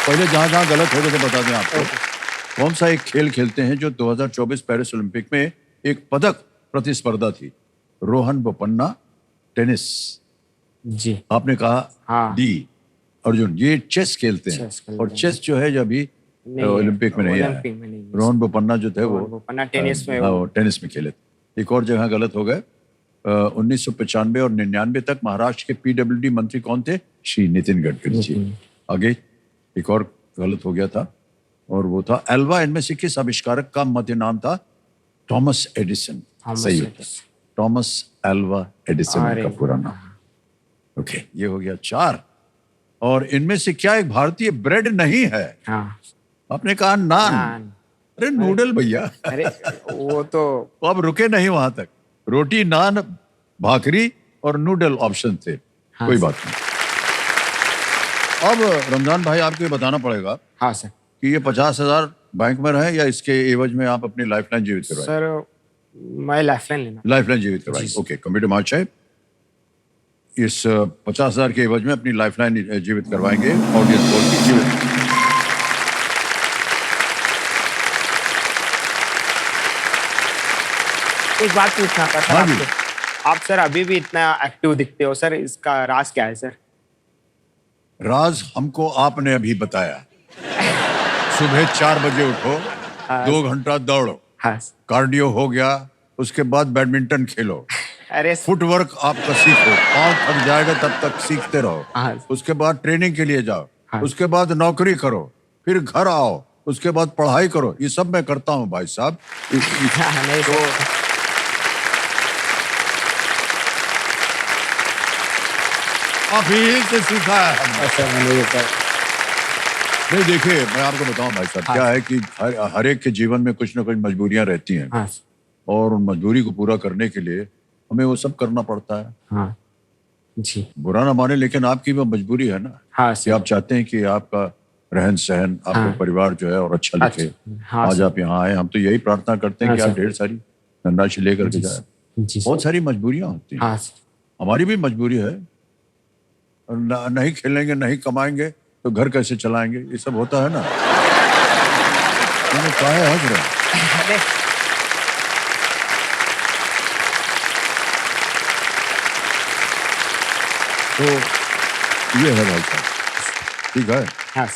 पहले जहां गलत हो गए थे बता दें आपको। कौन सा एक खेल खेलते हैं जो 2024 पेरिस ओलंपिक में एक पदक प्रतिस्पर्धा थी? रोहन बोपन्ना, टेनिस। जी। आपने कहा हाँ। डी अर्जुन। ये चेस खेलते हैं, चेस खेलते और हैं। चेस जो है जो अभी ओलंपिक में नहीं आया। ओलंपिक में नहीं। रोहन बोपन्ना जो थे वो बोपन्ना टेनिस में। हाँ, वो टेनिस में खेले थे। एक और जगह गलत हो गए। 1995 और 99 तक महाराष्ट्र के पीडब्ल्यूडी मंत्री कौन थे? श्री नितिन गडकरी जी। आगे एक और गलत हो गया था, और वो था एल्वा इनमें से किस आविष्कारक का मध्य नाम था? Thomas Edison. सही उत्तर, थॉमस एल्वा एडिसन का पूरा नाम। ओके, ये हो गया 4। और इनमें से क्या एक भारतीय ब्रेड नहीं है? हाँ। आपने कहा नान। अरे नूडल भैया। अरे वो तो अब रुके नहीं वहां तक। रोटी, नान, भाकरी और नूडल ऑप्शन थे। हाँ, कोई बात नहीं। अब रमजान भाई, आपको ये बताना पड़ेगा हाँ सर कि ये 50,000 बैंक में रहे या इसके एवज में आप अपनी लाइफलाइन जीवित करवाएं? सर मैं लाइफलाइन लेना। लाइफलाइन जीवित करवाएं। ओके, कंप्यूटर मार्च साहब, इस 50,000 के एवज में अपनी लाइफलाइन जीवित करवाएंगे। ऑडियंस पोल की जीवित। एक बात पूछना था सर हाँ जी। आपसे। आप सर अभी भी इतना एक्टिव दिखते हो सर, इसका राज क्या है सर? राज हमको आपने अभी बताया। सुबह 4 बजे उठो, 2 घंटा दौड़ो, हाँ। कार्डियो हो गया, उसके बाद बैडमिंटन खेलो, अरे फुटवर्क आपका सीखो, पाँव थक जाएगा तब तक सीखते रहो। हाँ। उसके बाद ट्रेनिंग के लिए जाओ। हाँ। उसके बाद नौकरी करो, फिर घर आओ, उसके बाद पढ़ाई करो। ये सब मैं करता हूँ भाई साहब। नहीं तो आप ही से सीखा है हमने। नहीं, देखिए मैं आपको बताऊं भाई साहब, क्या है कि हर एक के जीवन में कुछ ना कुछ मजबूरियां रहती हैं, हाँ और उन मजबूरी को पूरा करने के लिए हमें वो सब करना पड़ता है। हाँ जी। बुरा ना माने, लेकिन आपकी वो मजबूरी है ना हाँ कि आप चाहते हैं कि आपका रहन सहन, आपका हाँ। परिवार जो है और अच्छा लिखे। हाँ आज आप यहाँ आए, हम तो यही प्रार्थना करते हैं कि हाँ आप ढेर सारी धनराशि लेकर के जाए। जी बहुत सारी मजबूरियां होती हैं। हाँ हमारी भी मजबूरी है, और नहीं खेलेंगे, नहीं कमाएंगे तो घर कैसे चलाएंगे? ये सब होता है ना। काहे हंस रहे हैं? अरे तो ये है भाई साहब, ठीक है। हाँ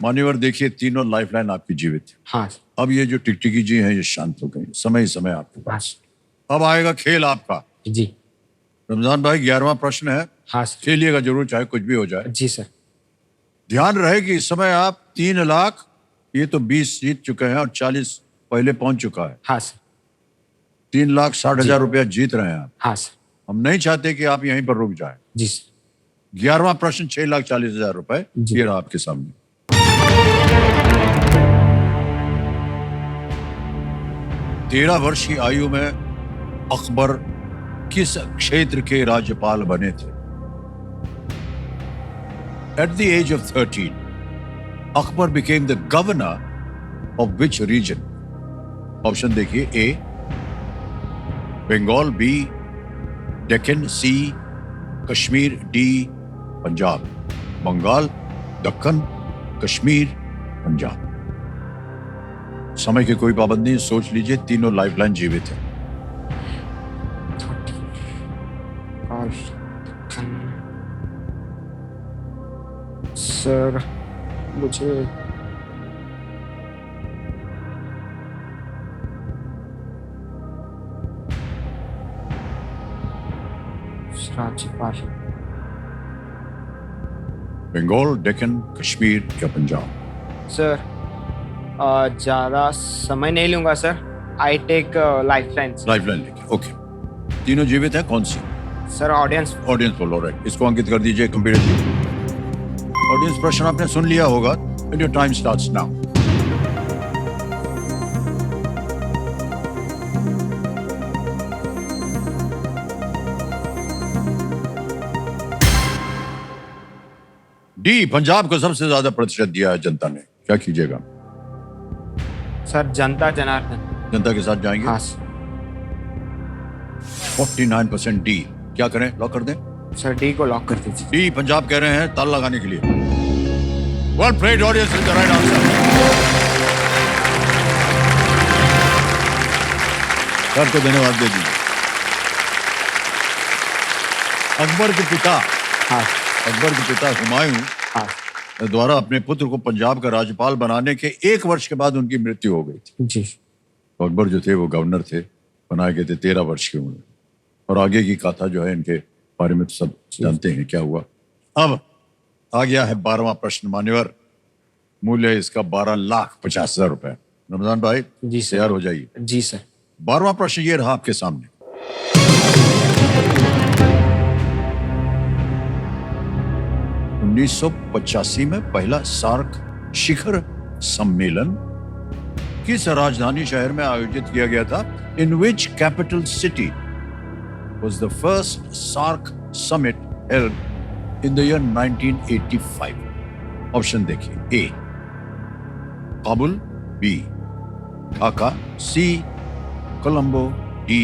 मान्यवर, देखिए तीनों लाइफलाइन आपकी जीवित है। हाँ अब ये जो टिकटिकी जी हैं ये शांत हो गई, समय ही समय आपके पास। अब आएगा खेल आपका। जी। रमजान भाई, 11वां प्रश्न है। हाँ सर। खेलिएगा जरूर, चाहे कुछ भी हो जाए। जी सर। ध्यान रहे कि इस समय आप 3 लाख, ये तो 20 जीत चुके हैं और 40 पहले पहुंच चुका है। हाँ सर। 3,60,000 रुपया जीत रहे हैं आप। हाँ सर। हम नहीं चाहते कि आप यहीं पर रुक जाएं। जी सर। 11वां प्रश्न 6,40,000 रुपए, जी। ये रहा आपके सामने। 13 वर्ष की आयु में अकबर किस क्षेत्र के राज्यपाल बने थे? At the age of 13, Akbar became the governor of which region? Option देखिए। ए बंगाल, बी डेक्कन, सी कश्मीर, डी पंजाब। बंगाल, दक्कन, कश्मीर, पंजाब। समय की कोई पाबंदी नहीं, सोच लीजिए। तीनों लाइफलाइन जीवित है। सर मुझे राज्यपाल बंगाल, डेक्कन, कश्मीर या पंजाब? सर ज़्यादा समय नहीं लूँगा sir. I take lifeline. Lifeline लेके, ओके। तीनों जीवित हैं, कौन सी? Sir audience. ऑडियंस बोलो, राइट। इसको अंकित कर दीजिए कंप्यूटर जी। ऑडियंस प्रश्न आपने सुन लिया होगा। And your time starts now. D, Punjab को सबसे ज्यादा प्रतिशत दिया है जनता ने, क्या कीजिएगा? सर जनता जनार्दन। जनता के साथ जाएंगे? हाँ सर। 49% डी। क्या करें, लॉक कर दें? सर डी को लॉक कर दीजिए। डी पंजाब कह रहे हैं ताल लगाने के लिए। Well played audience, with the right answer. Sir को धन्यवाद दे दीजिए। अकबर के पिता, हाँ अकबर के पिता हुमायूं हाँ द्वारा अपने पुत्र को पंजाब का राज्यपाल बनाने के 1 वर्ष के बाद उनकी मृत्यु हो गई थी। जी। तो अकबर जो थे वो गवर्नर थे, बनाए गए थे 13 वर्ष की उम्र में। और आगे की कथा जो है इनके बारे में तो सब जानते हैं क्या हुआ। अब आ गया है 12वां प्रश्न मान्यवर। मूल्य है इसका 12,50,000 रुपए। रमजान भाई जी सर। तैयार हो जाइए। जी सर। 12वां प्रश्न ये रहा आपके सामने। उन्नीस 1985 में पहला सार्क शिखर सम्मेलन किस राजधानी शहर में आयोजित किया गया था? In which capital city was the first SAARC summit held in the year 1985? Option देखिए। A Kabul, B Dhaka, C Colombo, D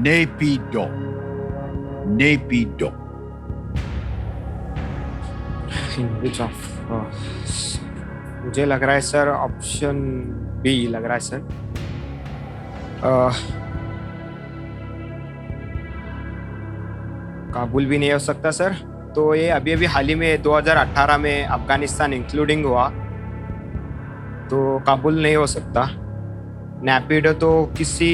Naypyidaw. Naypyidaw. Which of मुझे लग रहा है सर ऑप्शन बी लग रहा है सर। काबुल भी नहीं हो सकता सर। तो ये अभी अभी हाल ही में 2018 में अफगानिस्तान इंक्लूडिंग हुआ, तो काबुल नहीं हो सकता। नेपिडो तो किसी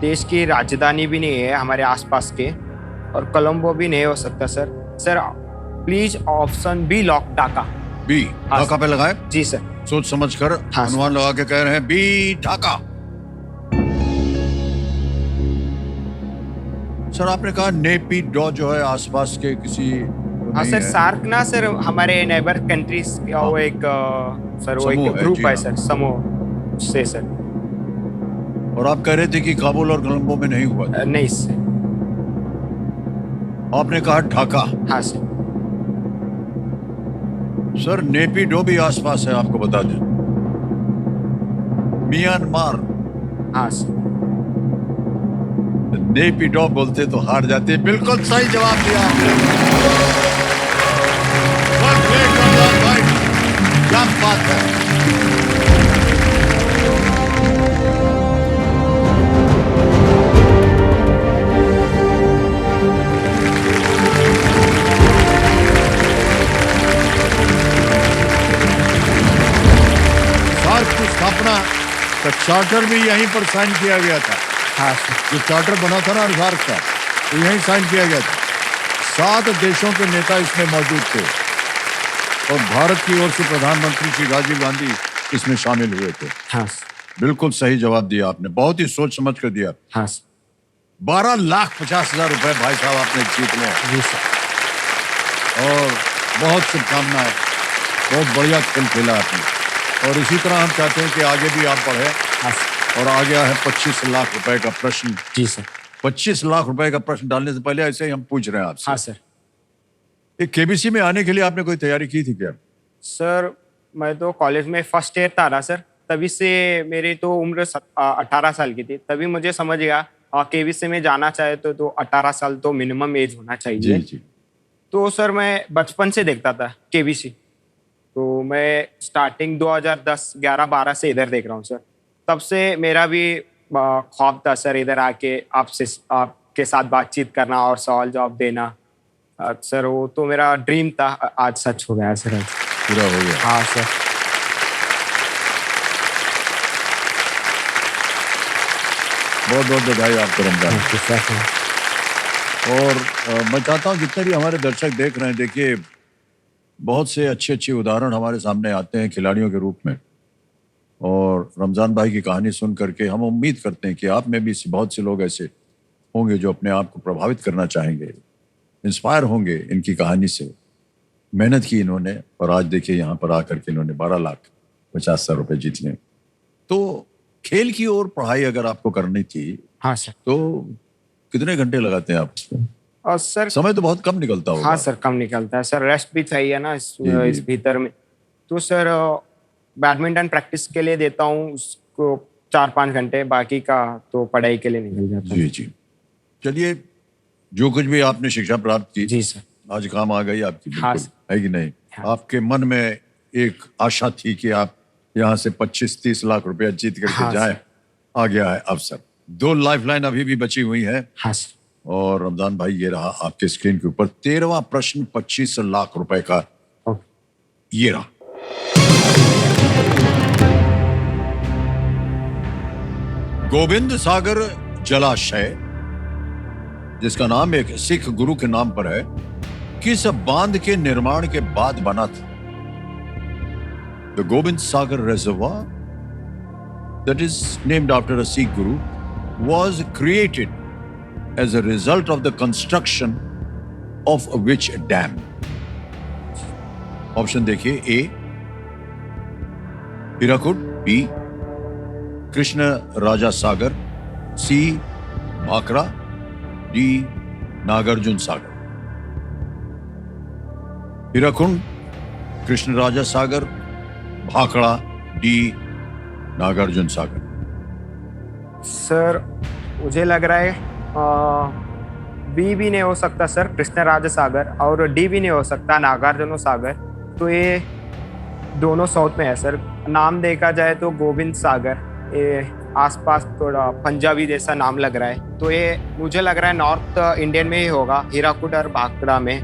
देश की राजधानी भी नहीं है हमारे आसपास के, और कोलंबो भी नहीं हो सकता sir. Sir please option B lock, ढाका। बी ढाका पे लगाए? जी सर। सोच समझकर हाँ, अनुमान लगा के कह रहे हैं बी ढाका। सर आपने कहा नेपिडो जो है आसपास के किसी हाँ सर। सार्क ना सर हमारे नेबर कंट्रीज का वो एक सर वो एक समूह है, ग्रुप जी है हाँ। सर, समूह से सर। और आप कह रहे थे कि काबुल और कोलंबो में नहीं हुआ था। नहीं सर। आपने कहा ढाका। हाँ सर। सर नेपिडो भी आसपास है, आपको बता दें। म्यांमार। हाँ सर। नेपिडो बोलते तो हार जाते। बिल्कुल सही जवाब दिया आपने। Well played, रमजान भाई, क्या बात है। सार्क की स्थापना का चार्टर भी यहीं पर साइन किया गया था। हाँ सर। जो चार्टर बना था ना सार्क का, तो यहीं साइन किया गया था। 7 देशों के नेता इसमें मौजूद थे और भारत की ओर से प्रधानमंत्री श्री राजीव गांधी इसमें शामिल हुए थे। हाँ सर। बिल्कुल सही जवाब दिया आपने, बहुत ही सोच समझ कर दिया। हाँ सर। 12,50,000 रुपए भाई साहब आपने जीत लिया। जी सर। और बहुत शुभकामनाएं, बहुत बढ़िया खेल खेला आपने। और इसी तरह हम चाहते हैं कि आगे भी आप बढ़े। हाँ सर। और आ गया है 25 लाख रुपए का प्रश्न। जी सर। 25 लाख रुपए का प्रश्न डालने से पहले ऐसे ही हम पूछ रहे हैं आपसे। हाँ सर। ये केबीसी में आने के लिए आपने कोई तैयारी की थी क्या? सर मैं तो कॉलेज में फर्स्ट ईयर था ना सर, तभी से मेरी तो उम्र 18 साल की थी। तभी मुझे समझ गया केबीसी में जाना चाहे तो 18 साल तो मिनिमम एज होना चाहिए। जी जी। तो सर मैं बचपन से देखता था केबीसी, तो मैं स्टार्टिंग 2010, 11, 12 से इधर देख रहा हूँ सर। तब से मेरा भी ख्वाब था सर इधर आके आपके साथ बातचीत करना और सवाल जवाब देना। सर वो तो मेरा ड्रीम था, आज सच हो गया सर। पूरा हो गया। हाँ सर। बहुत बहुत बधाई आपको रमजान। Thank you sir. और मैं चाहता हूँ जितने भी हमारे दर्शक देख रहे हैं, देखिए बहुत से अच्छे अच्छे उदाहरण हमारे सामने आते हैं खिलाड़ियों के रूप में, और रमज़ान भाई की कहानी सुन करके हम उम्मीद करते हैं कि आप में भी बहुत से लोग ऐसे होंगे जो अपने आप को प्रभावित करना चाहेंगे, इंस्पायर होंगे इनकी कहानी से। मेहनत की इन्होंने और आज देखिए यहाँ पर आकर के इन्होंने 12,50,000 रुपए जीत लिए। तो खेल की ओर पढ़ाई अगर आपको करनी थी हाँ सर। तो कितने घंटे लगाते हैं आप उसमें? और सर समय तो बहुत कम निकलता होगा। हाँ सर, कम निकलता है सर, रेस्ट भी चाहिए ना इस जी। भीतर में। तो सर बैडमिंटन प्रैक्टिस के लिए देता हूँ उसको 4-5 घंटे, बाकी का तो पढ़ाई के लिए निकल जाता है। जी जी। चलिए, जो कुछ भी आपने शिक्षा प्राप्त की जी सर। आज काम आ गई आपकी, हाँ बिल्कुल, है कि नहीं? हाँ। आपके मन में एक आशा थी कि आप यहाँ से 25-30 लाख रुपया जीत करके हाँ, जाए, आ गया है अवसर। 2 लाइफलाइन अभी भी बची हुई है। हाँ सर। और रमजान भाई ये रहा आपके स्क्रीन के ऊपर 13वां प्रश्न, 25 लाख रुपए का ओके। ये रहा। गोविंद सागर जलाशय, जिसका नाम एक सिख गुरु के नाम पर है, किस बांध के निर्माण के बाद बना था? The Govind Sagar reservoir, that is named after a Sikh guru, was created as a result of the construction of which dam? Option देखिए, ए हीराकुड, बी कृष्ण राजा सागर, सी भाखड़ा, डी नागार्जुन सागर। हीराकुंड, कृष्ण राजा सागर, भाखड़ा, डी नागार्जुन सागर। सर मुझे लग रहा है बी भी नहीं हो सकता सर, कृष्ण राजा सागर, और डी भी नहीं हो सकता, नागार्जुन सागर। तो ये दोनों साउथ में है सर। नाम देखा जाए तो गोविंद सागर, ये आसपास थोड़ा पंजाबी जैसा नाम लग रहा है, तो ये मुझे लग रहा है नॉर्थ इंडियन में ही होगा, हीराकुड और भाखड़ा में।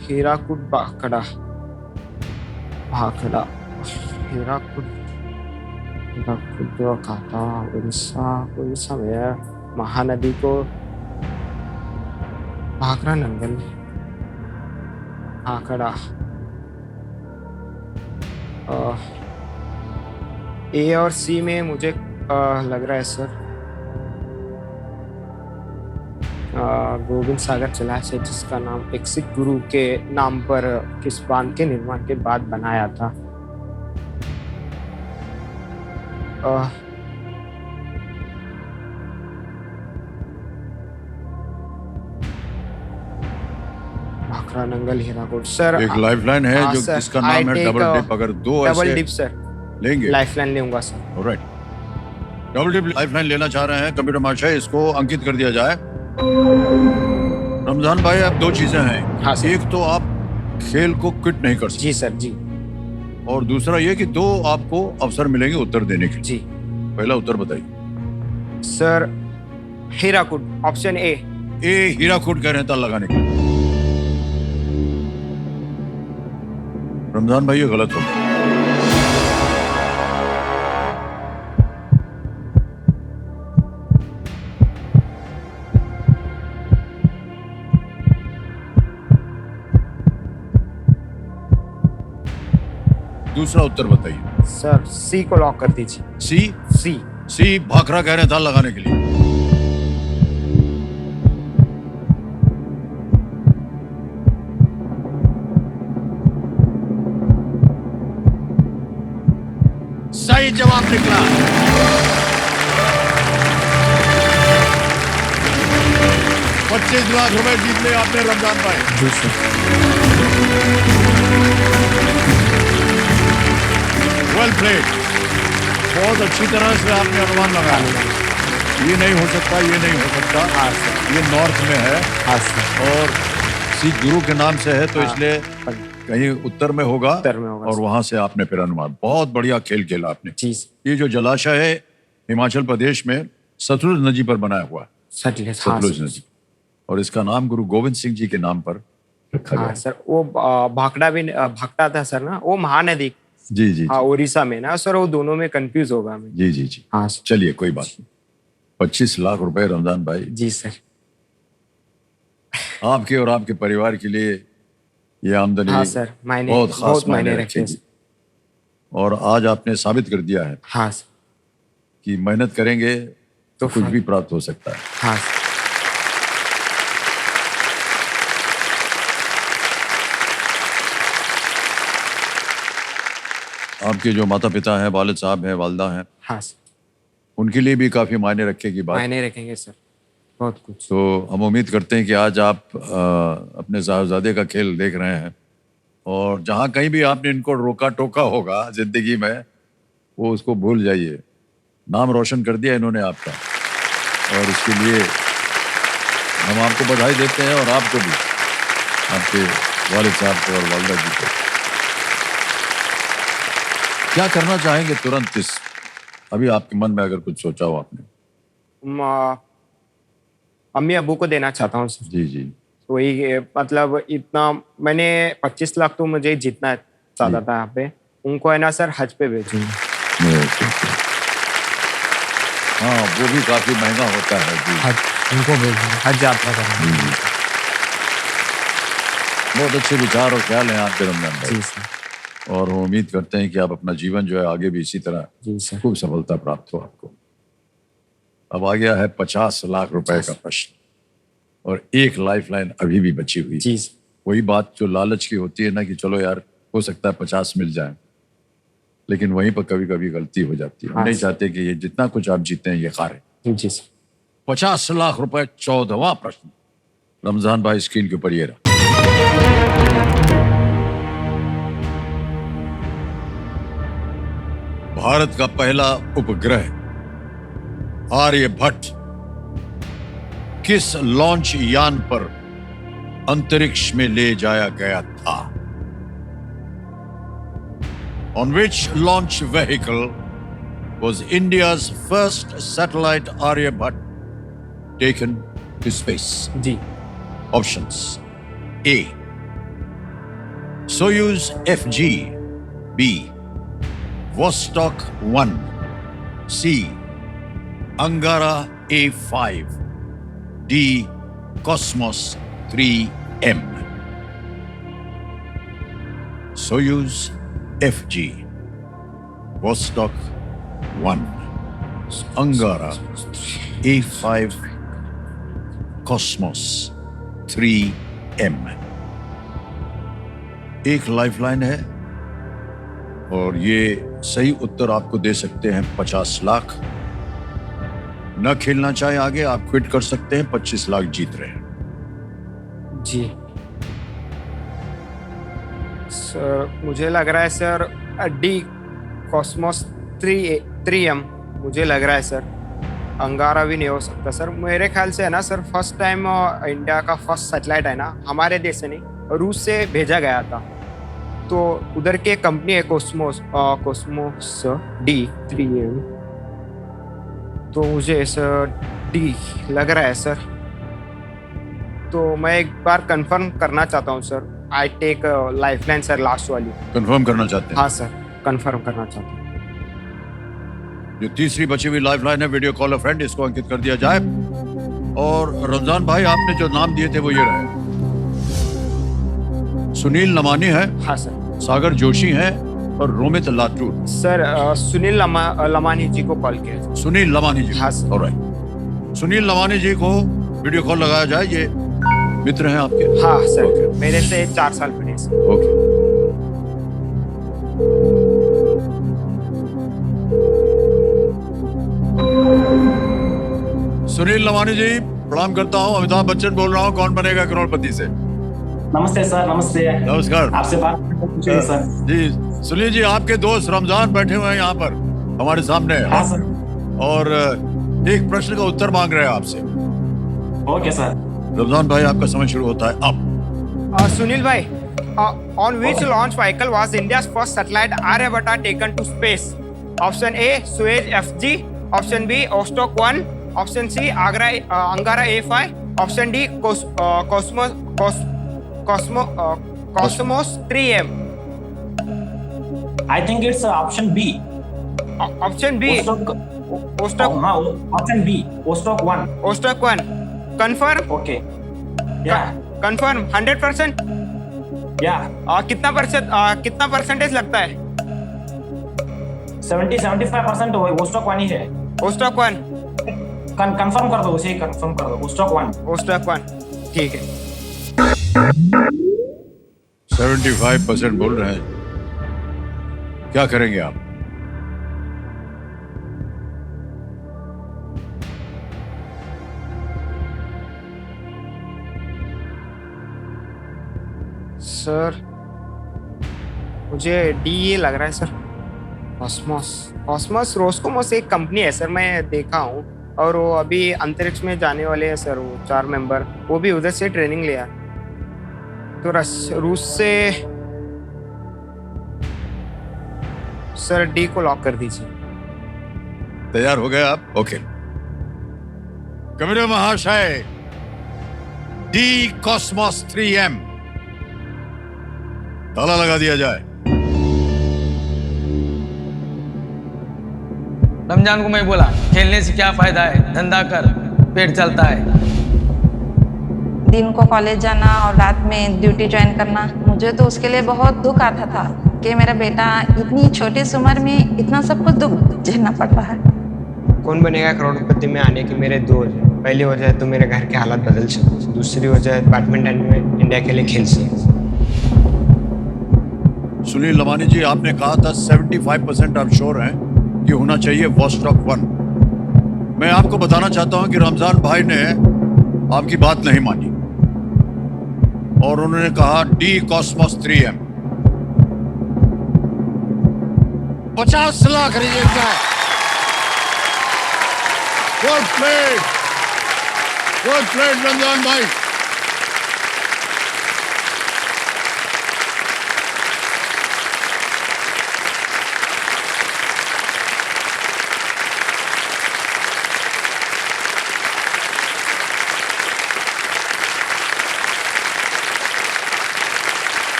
हीराकुड भाखड़ा, भाखड़ा हीराकुड, हीराकुड जो खाता उड़ीसा में है, महानदी को भाखड़ा नंगल, भाखड़ा। ए और सी में मुझे लग रहा है सर गोविंद सागर जलाशय, जिसका नाम एक सिख गुरु के नाम पर किस बांध के निर्माण के बाद बनाया था। भाखड़ा नंगल हीराकुड सर। एक लाइफलाइन है जो सर, जिसका नाम है डबल डिप। अगर दो डबल ऐसे डिप सर, लेंगे, लाइफलाइन लूंगा sir. Alright, double dip lifeline लेना चाह रहे हैं कंप्यूटर महाशय, इसको अंकित कर दिया जाए। रमजान भाई, अब 2 चीजें हैं। हाँ सर। एक तो आप खेल को क्विट नहीं कर सकते, जी सर जी। और दूसरा ये कि 2 आपको अवसर मिलेंगे उत्तर देने के। जी पहला उत्तर बताइए। Sir, Hirakud, option A. A Hirakud कह रहे हैं ताल लगाने के। रमजान भाई ये गलत हो गया। दूसरा उत्तर बताइए। सर सी को लॉक कर दीजिए। सी, सी। सी भाखड़ा कह रहे हैं ताल लगाने के लिए। सही जवाब निकला। ₹25 लाख जीत ले आपने रमजान भाई। जी सर। वेल प्लेड, बहुत अच्छी तरह से आपने अनुमान लगाया। ये नहीं हो सकता, ये नहीं हो सकता। हाँ सर। ये नॉर्थ में है। हाँ सर। और सिख गुरु के नाम से है, तो हाँ, इसलिए कहीं उत्तर में होगा। उत्तर में होगा और वहां से आपने फिर अनुमान, बहुत बढ़िया खेल खेला आपने। जी ये जो जलाशय है हिमाचल प्रदेश में सतलुज नदी पर बनाया हुआ है, सर। हाँ सतलुज सर। नदी, और इसका नाम गुरु गोविंद सिंह जी के नाम पर रखा गया हाँ है। सर, वो भाखड़ा भी भाखड़ा था सर ना, वो महानदी। जी जी हाँ, उड़ीसा में ना सर, वो दोनों में कंफ्यूज होगा मैं। जी जी जी। हाँ सर। चलिए कोई बात नहीं। 25 लाख रुपए रमजान भाई, जी सर। आपके और आपके परिवार के लिए ये आमदनी हाँ सर, मायने बहुत खास बहुत मायने मायने रखते हैं रखेगी। और आज आपने साबित कर दिया है हाँ सर। कि मेहनत करेंगे तो कुछ फल- भी प्राप्त हो सकता है। हाँ सर। आपके जो माता पिता हैं, वालिद साहब हैं, वालदा हैं, हाँ सर, उनके लिए भी काफी मायने रखेगी बात। मायने रखेंगे सर, बहुत कुछ। तो हम उम्मीद करते हैं कि आज आप अपने साहबजादे का खेल देख रहे हैं और जहाँ कहीं भी आपने इनको रोका टोका होगा जिंदगी में, वो उसको भूल जाइए। नाम रोशन कर दिया इन्होंने आपका, और इसके लिए हम आपको बधाई देते हैं और आपको भी, आपके वालिद साहब को और वालिदा जी को। क्या करना चाहेंगे तुरंत इस, अभी आपके मन में अगर कुछ सोचा हो आपने? अम्मी अबू को देना चाहता हूँ सर। जी जी। वही मतलब इतना मैंने 25 लाख तो मुझे जितना चाहता था यहाँ पे, उनको है ना सर हज पे भेजूंगा। हाँ, वो भी काफी महंगा होता है जी। हज उनको भेजूंगा, हज यात्रा करूंगा। बहुत अच्छे विचार और ख्याल हैं आपके रमजान भाई, जी सर, और हम उम्मीद करते हैं कि आप अपना जीवन जो है आगे भी इसी तरह जी सर। खूब सफलता प्राप्त हो आपको। अब आ गया है 50 लाख रुपए का प्रश्न, और एक लाइफलाइन अभी भी बची हुई। जी सर, वही बात जो लालच की होती है ना कि चलो यार हो सकता है 50 मिल जाए, लेकिन वहीं पर कभी कभी गलती हो जाती है। हम हाँ नहीं सर। चाहते कि ये जितना कुछ आप जीते हैं ये खारे। जी सर। 50 लाख रुपए 14वां प्रश्न। रमजान भाई स्क्रीन के ऊपर ये रहा। भारत का पहला उपग्रह आर्यभट्ट किस लॉन्च यान पर अंतरिक्ष में ले जाया गया था? On which launch vehicle was India's first satellite Aryabhat taken to space? Ji Options: A. Soyuz FG. B. Vostok 1. C. Angara A5. D. Cosmos 3M. Soyuz FG, Vostok 1, Angara A5, Cosmos 3M। एक लाइफलाइन है और ये सही उत्तर आपको दे सकते हैं 50 लाख। न खेलना चाहे आगे, आप क्विट कर सकते हैं। 25 लाख जीत रहे हैं। जी सर, मुझे लग रहा है सर डी कॉस्मोस 3M मुझे लग रहा है सर। अंगारा भी नहीं हो सकता सर, मेरे ख्याल से है ना सर। फर्स्ट टाइम इंडिया का फर्स्ट सैटेलाइट है ना, हमारे देश से नहीं रूस से भेजा गया था, तो उधर के कंपनी है कॉस्मोस D3M, तो मुझे सर डी लग रहा है सर। तो मैं एक बार कंफर्म करना चाहता हूँ sir. I take lifeline sir, last वाली। कंफर्म करना चाहते हैं? हाँ सर, कंफर्म करना चाहता हूँ। जो तीसरी बची हुई लाइफलाइन है वीडियो कॉल अ फ्रेंड, इसको अंकित कर दिया जाए। और रमजान भाई, आपने जो नाम दिए थे वो ये रहे। सुनील नमानी है, हाँ सर। सागर जोशी है और रोमित लाटूर। सर सुनील लमानी जी को कॉल किया। सुनील लमानी जी, हाँ सर। ऑलराइट। सुनील लमानी जी को वीडियो कॉल लगाया जाए। ये मित्र हैं आपके? हाँ सर, Okay. मेरे से 4 साल पहले सर। ओके। सुनील लमानी जी, प्रणाम करता हूँ। अमिताभ बच्चन बोल रहा हूँ, कौन बनेगा करोड़पति से। नमस्ते सर, नमस्ते। नमस्कार। आपसे बात करके खुशी हुई सर। जी सुनील जी, आपके दोस्त रमजान बैठे हुए हैं यहाँ पर हमारे सामने, हाँ सर। और एक प्रश्न का उत्तर मांग रहे हैं आपसे। Okay sir. रमजान भाई, आपका समय शुरू होता है अब। सुनील भाई, on which launch vehicle was India's first satellite Aryabhatta taken to space? Option A, Soyuz FG. Option B, Vostok 1. Option C, Angara A5. Option D, Cosmos 3M. I think it's option B. Option B, Vostok हाँ, option B, Vostok 1. 1. Confirm? Okay. Yeah. Confirm 100%? या कितना परसेंटेज लगता है? 70-75% वो स्टॉक वन ही है। वो स्टॉक वन? कंफर्म कर दो, उसे ही कंफर्म कर दो, वो स्टॉक वन। वो स्टॉक वन, ठीक है। 75% बोल रहे हैं, क्या करेंगे आप? सर मुझे डी लग रहा है सर। कॉस्मोस कॉस्मोस रोस्कोमोस एक कंपनी है सर, मैं देखा हूँ। और वो अभी अंतरिक्ष में जाने वाले हैं सर, वो 4 मेंबर, वो भी उधर से ट्रेनिंग लिया। तो रूस से सर डी को लॉक कर दीजिए। तैयार हो गए आप? ओके। कमेरे महाशय, डी कॉस्मोस 3M ताला लगा दिया जाए। रमजान को मैं बोला, खेलने से क्या फायदा है, धंधा कर, पेट चलता है। दिन को कॉलेज जाना और रात में ड्यूटी ज्वाइन करना, मुझे तो उसके लिए बहुत दुख आता था कि मेरा बेटा इतनी छोटी सी उम्र में इतना सब कुछ दुख झेलना पड़ रहा है। कौन बनेगा करोड़पति में आने के मेरे 2 वजह। पहली वजह तो मेरे घर के हालात बदल सके, दूसरी वजह बैडमिंटन में इंडिया के लिए खेल सके। सुनील लवानी जी, आपने कहा था 75% आप श्योर हैं कि होना चाहिए वॉस्टॉक 1। मैं आपको बताना चाहता हूं कि रमजान भाई ने आपकी बात नहीं मानी और उन्होंने कहा डी कॉस्मोस 3M। 50 लाख रजिएगा। गुड प्लेड रमजान भाई।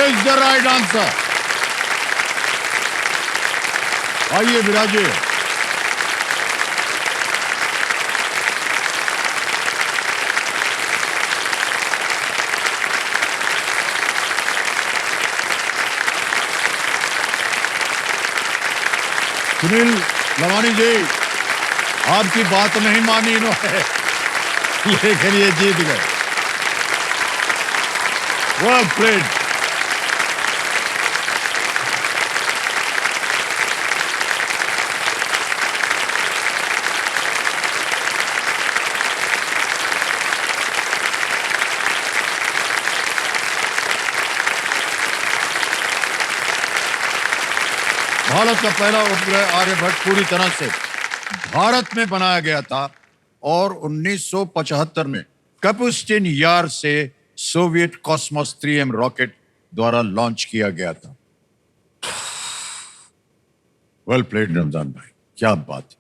Is the right answer? आइए विराजिए। सुनील लवानी जी, आपकी बात नहीं मानी इन्होंने, लेकिन ये जीत गए। Well played. भारत का पहला उपग्रह आर्यभट्ट पूरी तरह से भारत में बनाया गया था और 1975 में कैपुस्टिन यार से सोवियत कॉस्मोस 3M रॉकेट द्वारा लॉन्च किया गया था। वेल प्लेड रमजान भाई, क्या बात है।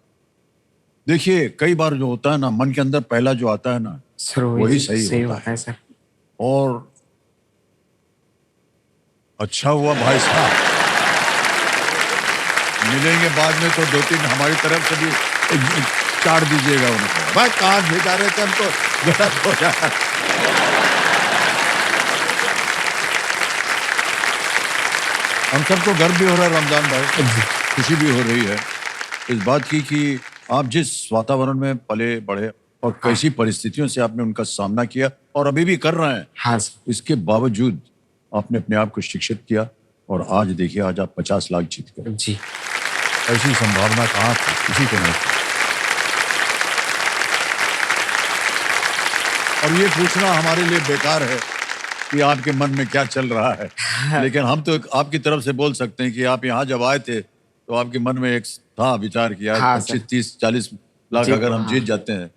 देखिए, कई बार जो होता है ना, मन के अंदर पहला जो आता है ना, सर वही सही होता है। सर। और अच्छा हुआ भाई साहब, मिलेंगे बाद में तो 2-3 हमारी तरफ से भी चाट दीजिएगा उनको। भाई कहाँ भेजा रहे थे हमको, गलत हो जाए। हम सबको गर्व भी हो रहा है रमजान भाई, खुशी भी हो रही है इस बात की कि आप जिस वातावरण में पले बढ़े और कैसी परिस्थितियों से आपने उनका सामना किया और अभी भी कर रहे हैं। हाँ सर। इसके बावजूद आपने अपने आप को शिक्षित किया और आज देखिए, आज आप 50 लाख जीत गए। जी। ऐसी संभावना कहाँ थी, किसी को नहीं थी। और ये पूछना हमारे लिए बेकार है कि आपके मन में क्या चल रहा है, लेकिन हम तो आपकी तरफ से बोल सकते हैं कि आप यहाँ जब आए थे तो आपके मन में एक था विचार किया, हाँ, 25-30-40 लाख अगर हम जीत जाते हैं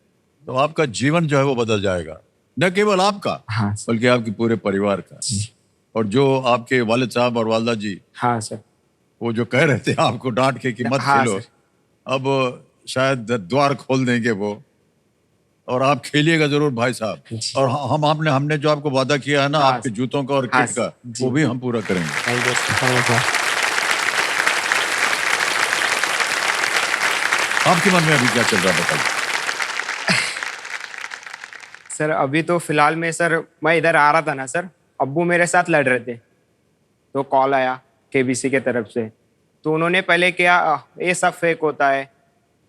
तो आपका जीवन जो है वो बदल जाएगा, न केवल आपका, हाँ, बल्कि आपके पूरे परिवार का। और जो आपके वालिद साहब और वालदा जी, हाँ सर, वो जो कह रहे थे आपको डांट के कि मत हाँ, खेलो, सर। अब शायद द्वार खोल देंगे वो, और आप खेलिएगा जरूर भाई साहब। और हमने जो आपको वादा किया है ना, हाँ, आपके जूतों का और हाँ, किट का, जी। वो भी हम पूरा करेंगे। Thank you sir. आपके मन में अभी क्या चल रहा है बताइए। सर अभी तो फिलहाल में सर मैं इधर आ रहा था ना सर, अब्बू मेरे साथ लड़ रहे थे, तो कॉल आया केबीसी के तरफ से। तो उन्होंने पहले किया ये सब फेक होता है,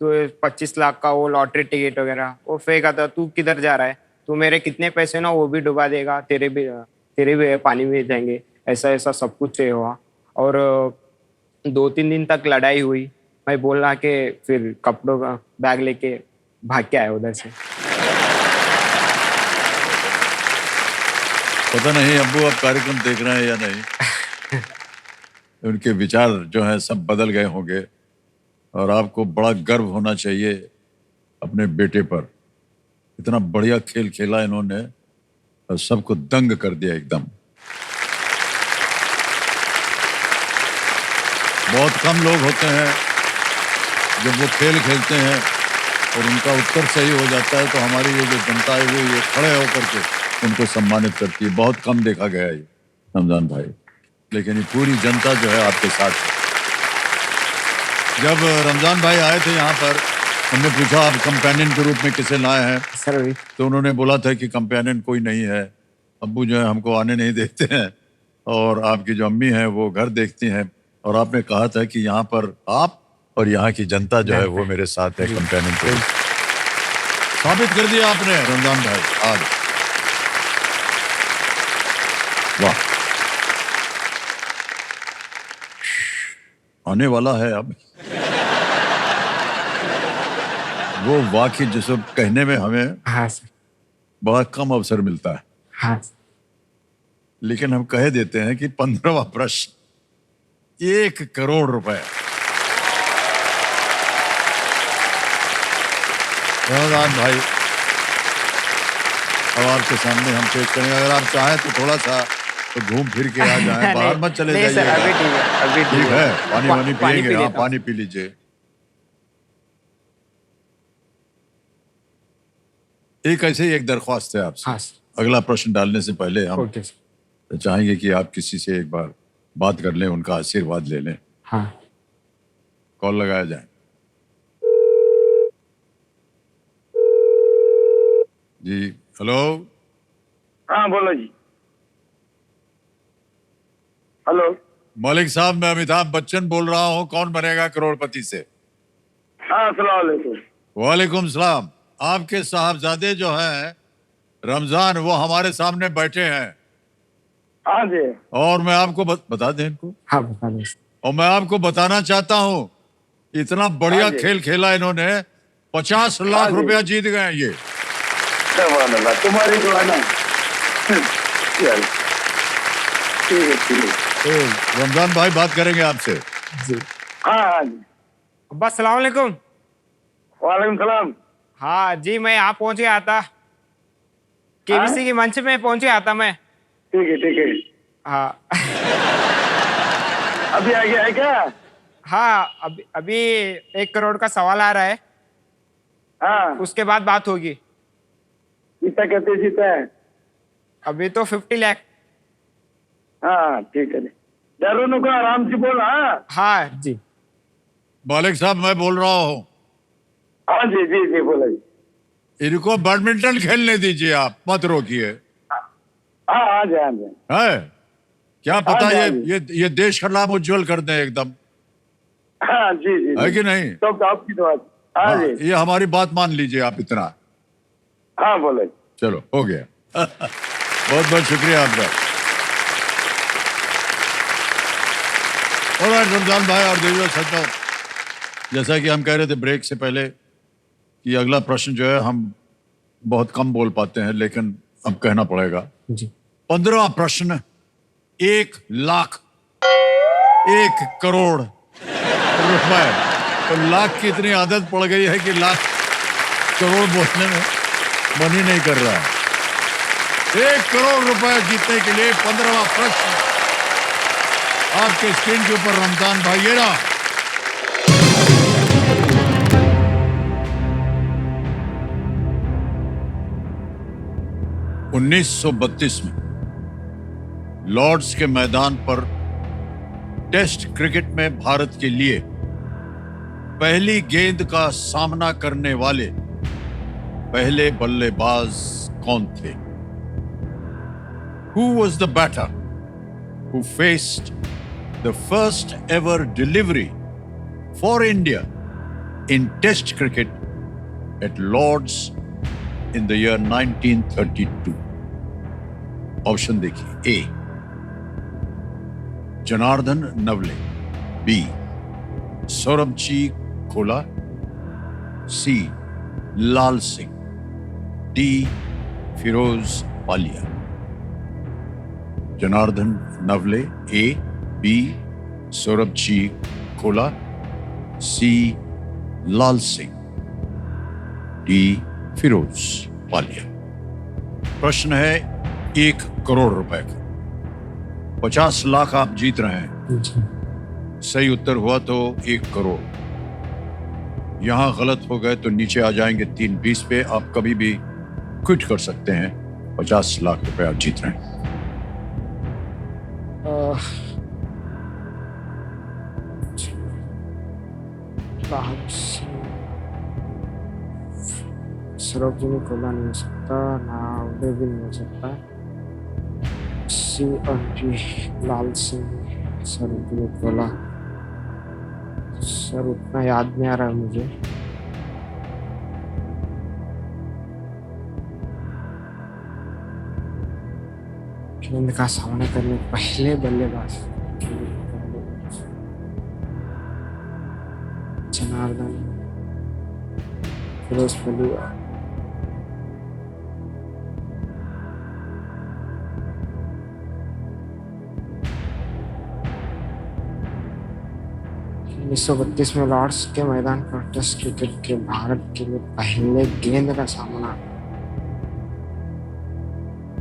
तो 25 लाख का वो लॉटरी टिकट वगैरह वो फेक आता, तू किधर जा रहा है, तू मेरे कितने पैसे ना वो भी डुबा देगा, तेरे भी पानी में जाएंगे, ऐसा ऐसा सब कुछ ये हुआ। और 2-3 दिन तक लड़ाई हुई। मैं बोल रहा कि फिर कपड़ों का बैग लेके भाग के आया उधर से। पता नहीं अब्बू आप कार्यक्रम देख रहे हैं या नहीं। उनके विचार जो है सब बदल गए होंगे और आपको बड़ा गर्व होना चाहिए अपने बेटे पर। इतना बढ़िया खेल खेला इन्होंने और सबको दंग कर दिया एकदम। बहुत कम लोग होते हैं जब वो खेल खेलते हैं और उनका उत्तर सही हो जाता है तो हमारी ये जो जनता है वो ये खड़े होकर के उनको सम्मानित करती है। बहुत कम देखा गया ये रमजान भाई, लेकिन ये पूरी जनता जो है आपके साथ है। जब रमजान भाई आए थे यहाँ पर, हमने पूछा आप कंपेनियन के रूप में किसे लाए हैं, सर अभी तो उन्होंने बोला था कि कंपेनियन कोई नहीं है, अब्बू जो है हमको आने नहीं देते हैं और आपकी जो अम्मी हैं वो घर देखती हैं, और आपने कहा था कि यहाँ पर आप और यहाँ की जनता जो है वो मेरे साथ है कंपेनियन के। साबित कर दिया आपने रमजान भाई आज। वाह, आने वाला है अब वो वाकई जिसे कहने में हमें हाँ सर, बड़ा कम अवसर मिलता है, हाँ लेकिन हम कह देते हैं कि 15वां प्रश्न 1 करोड़ रुपए। रमजान भाई अब आपके सामने हम चेक करेंगे, अगर आप चाहें तो थोड़ा सा तो घूम फिर के आ जाएं, बाहर मत चले नहीं सर, जाइए। अभी ठीक है, अभी ठीक है, पानी वानी पानी पिएंगे? पी हाँ लेता हूँ। पानी पी लीजिए। एक ऐसे ही एक दरख्वास्त है आपसे। हाँ सर, अगला प्रश्न डालने से पहले हम ओके सर, चाहेंगे कि आप किसी से एक बार बात कर लें, उनका आशीर्वाद ले लें। हाँ कॉल लगाया जाए। जी हेलो। हाँ बोलो जी। हेलो। मलिक साहब, मैं अमिताभ बच्चन बोल रहा हूँ, कौन बनेगा करोड़पति से। हाँ अस्सलाम वालेकुम। वालेकुम सलाम। आपके साहबजादे जो हैं रमजान, वो हमारे सामने बैठे हैं हाँ जी। और मैं आपको बता दें इनको, हाँ बता दें। और मैं आपको बताना चाहता हूँ इतना बढ़िया हाँ जी। खेल खेला इन्होंने, 50 लाख हाँ जी। रुपया जीत गए ये। सुभान अल्लाह, तुम्हारी दुआ ना। चल ठीक है ठीक है। तो रमजान भाई बात करेंगे आपसे। जी हाँ हाँ जी। अब्बा अस्सलाम वालेकुम। वालेकुम सलाम। हाँ जी, मैं यहाँ पहुँच गया था, केबीसी के मंच में पहुँच गया था मैं। ठीक है ठीक है। हाँ अभी आ गया है क्या? हाँ, अभी 1 करोड़ का सवाल आ रहा है, हाँ उसके बाद बात होगी। इतना कहते जीता है। अभी तो 50 लाख। हाँ ठीक है। डरो नको, आराम से बोल। हाँ हाँ जी, मालिक साहब मैं बोल रहा हूँ, हाँ जी जी जी बोलो जी। इनको बैडमिंटन खेलने दीजिए, आप मत रोकिए। हाँ हाँ जी हाँ जी। है क्या पता हाँ जी, ये हाँ जी। ये देश का नाम उज्जवल कर दें एकदम, हाँ जी जी है जी। कि नहीं? तो आपकी दुआ। हाँ हाँ, जी ये हमारी बात मान लीजिए आप इतना। हाँ बोलो जी। चलो हो गया। बहुत बहुत शुक्रिया आपका। और रमजान भाई और देवियों सज्जनों, जैसा कि हम कह रहे थे ब्रेक से पहले कि अगला प्रश्न जो है हम बहुत कम बोल पाते हैं, लेकिन अब कहना पड़ेगा। जी 15वां प्रश्न 1 लाख 1 करोड़ रुपए। तो लाख की इतनी आदत पड़ गई है कि लाख करोड़ बोलने में मन ही नहीं कर रहा। 1 करोड़ रुपए जीतने के लिए 15वां प्रश्न आपके स्क्रीन के ऊपर रमजान भाई, ये रहा। (1932) में लॉर्ड्स के मैदान पर टेस्ट क्रिकेट में भारत के लिए पहली गेंद का सामना करने वाले पहले बल्लेबाज कौन थे? Who was the batter who faced the first ever delivery for India in Test cricket at Lord's in the year 1932? Option देखिए. A. जनार्दन नवले. B. सौरभजी खोला. C. Lal Singh. D. Firoz Walia. Janardan Navale. A. B. सौरभजी खोला. C. लाल सिंह. D. फिरोज वालिया. प्रश्न है 1 करोड़ रुपए का. 50 लाख आप जीत रहे हैं. सही उत्तर हुआ तो 1 करोड़. यहां गलत हो गए तो नीचे आ जाएंगे 320 पे. आप कभी भी क्विट कर सकते हैं. 50 लाख रुपए आप जीत रहे हैं. सौरभ जी खोला नहीं हो सकता, नावड़े भी नहीं हो सकता. सी और डी. लाल सिंह. सौरभ जी खोला. सर उतना याद नहीं आ रहा है मुझे. गेंद का सामना करने पहले बल्लेबाज जनार्दन. फिरोज वालिया. उन्नीस सौ 32 में लॉर्ड्स के मैदान पर टेस्ट क्रिकेट के भारत के लिए पहले गेंद का सामना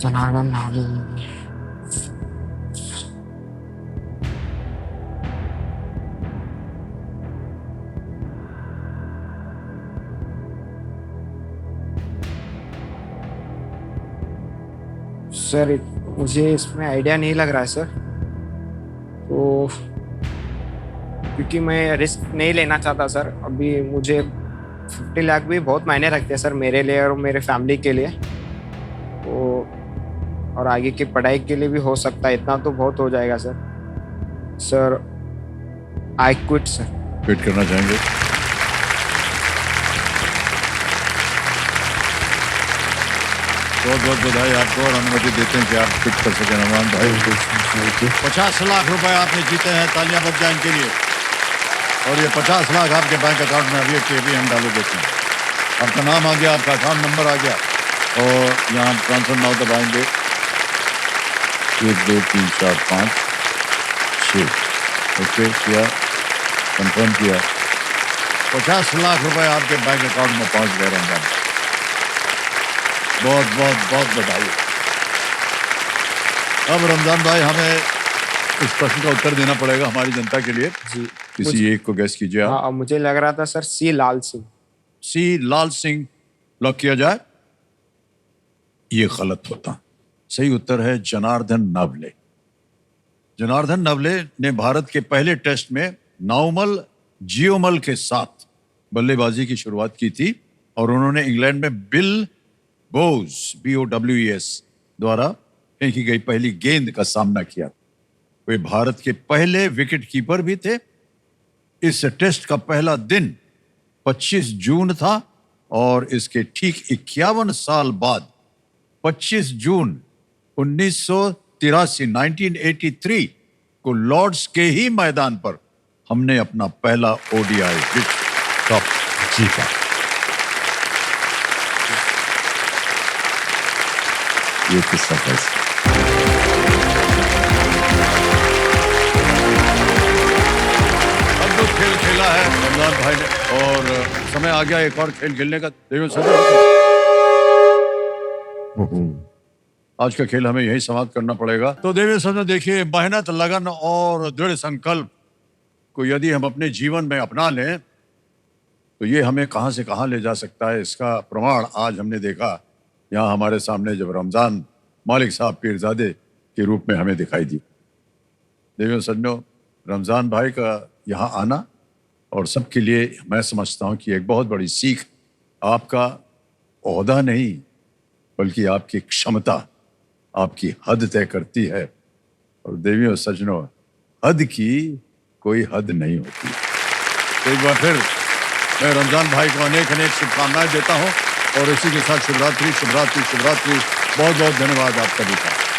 जनार्दन नवले. सर मुझे इसमें आइडिया नहीं लग रहा है सर. तो क्योंकि मैं रिस्क नहीं लेना चाहता सर. अभी मुझे 50 लाख भी बहुत मायने रखते हैं सर मेरे लिए और मेरे फैमिली के लिए. तो और आगे की पढ़ाई के लिए भी हो सकता है. इतना तो बहुत हो जाएगा sir. Sir I quit sir. Quit करना चाहेंगे? बहुत बहुत बधाई आपको और अनुमति देते हैं कि आप क्विट कर सकें रमजान भाई. 50 लाख रुपए आपने जीते हैं. तालियां बज जाएं इनके लिए. और ये 50 लाख आपके बैंक अकाउंट में अभी हम डालो देते हैं. आपका नाम आ गया, आपका अकाउंट नंबर आ गया और यहाँ ट्रांसफर नाउ दबाएंगे. 1 2 3 4 5 6. ओके किया, कंफर्म किया. 50 लाख रुपए आपके बैंक अकाउंट में पहुंच गए रमजान. बहुत बहुत बहुत बधाई. अब रमजान भाई हमें इस प्रश्न का उत्तर देना पड़ेगा हमारी जनता के लिए. जी. किसी एक को गैस कीजिए आप. हाँ मुझे लग रहा था सर सी. लाल सिंह. सी. लाल सिंह लॉक किया जाए. ये गलत होता. सही उत्तर है जनार्दन नवले. जनार्दन नवले ने भारत के पहले टेस्ट में नाउमल जियोमल के साथ बल्लेबाजी की शुरुआत की थी और उन्होंने इंग्लैंड में बिल बोज BOWES द्वारा फेंकी गई पहली गेंद का सामना किया. वे भारत के पहले विकेट कीपर भी थे. इस टेस्ट का पहला दिन 25 जून था और इसके ठीक 51 साल बाद 25 जून 1983 को लॉर्ड्स के ही मैदान पर हमने अपना पहला ODI विश्व कप जीता. ये किस्सा कैसा. अद्भुत खेल खेला है रमजान भाई ने और समय आ गया एक और खेल खेलने का. आज का खेल हमें यही समाप्त करना पड़ेगा. तो देवी सर देखिए, मेहनत, लगन और दृढ़ संकल्प को यदि हम अपने जीवन में अपना लें तो ये हमें कहां से कहां ले जा सकता है. इसका प्रमाण आज हमने देखा यहाँ हमारे सामने जब रमजान मालिक साहब पीरजादे के रूप में हमें दिखाई दी. देवियों सज्जनों, रमजान भाई का यहाँ आना और सबके लिए मैं समझता हूँ कि एक बहुत बड़ी सीख. आपका ओहदा नहीं, बल्कि आपकी क्षमता आपकी हद तय करती है। और देवियों सज्जनों, हद की कोई हद नहीं होती। तो एक बार फिर मैं रमजान भाई को अनेक अनेक शुभकामनाएं देता हूं और इसी के साथ शुभरात्रि शुभरात्रि शुभरात्रि। बहुत बहुत धन्यवाद आप सभी का।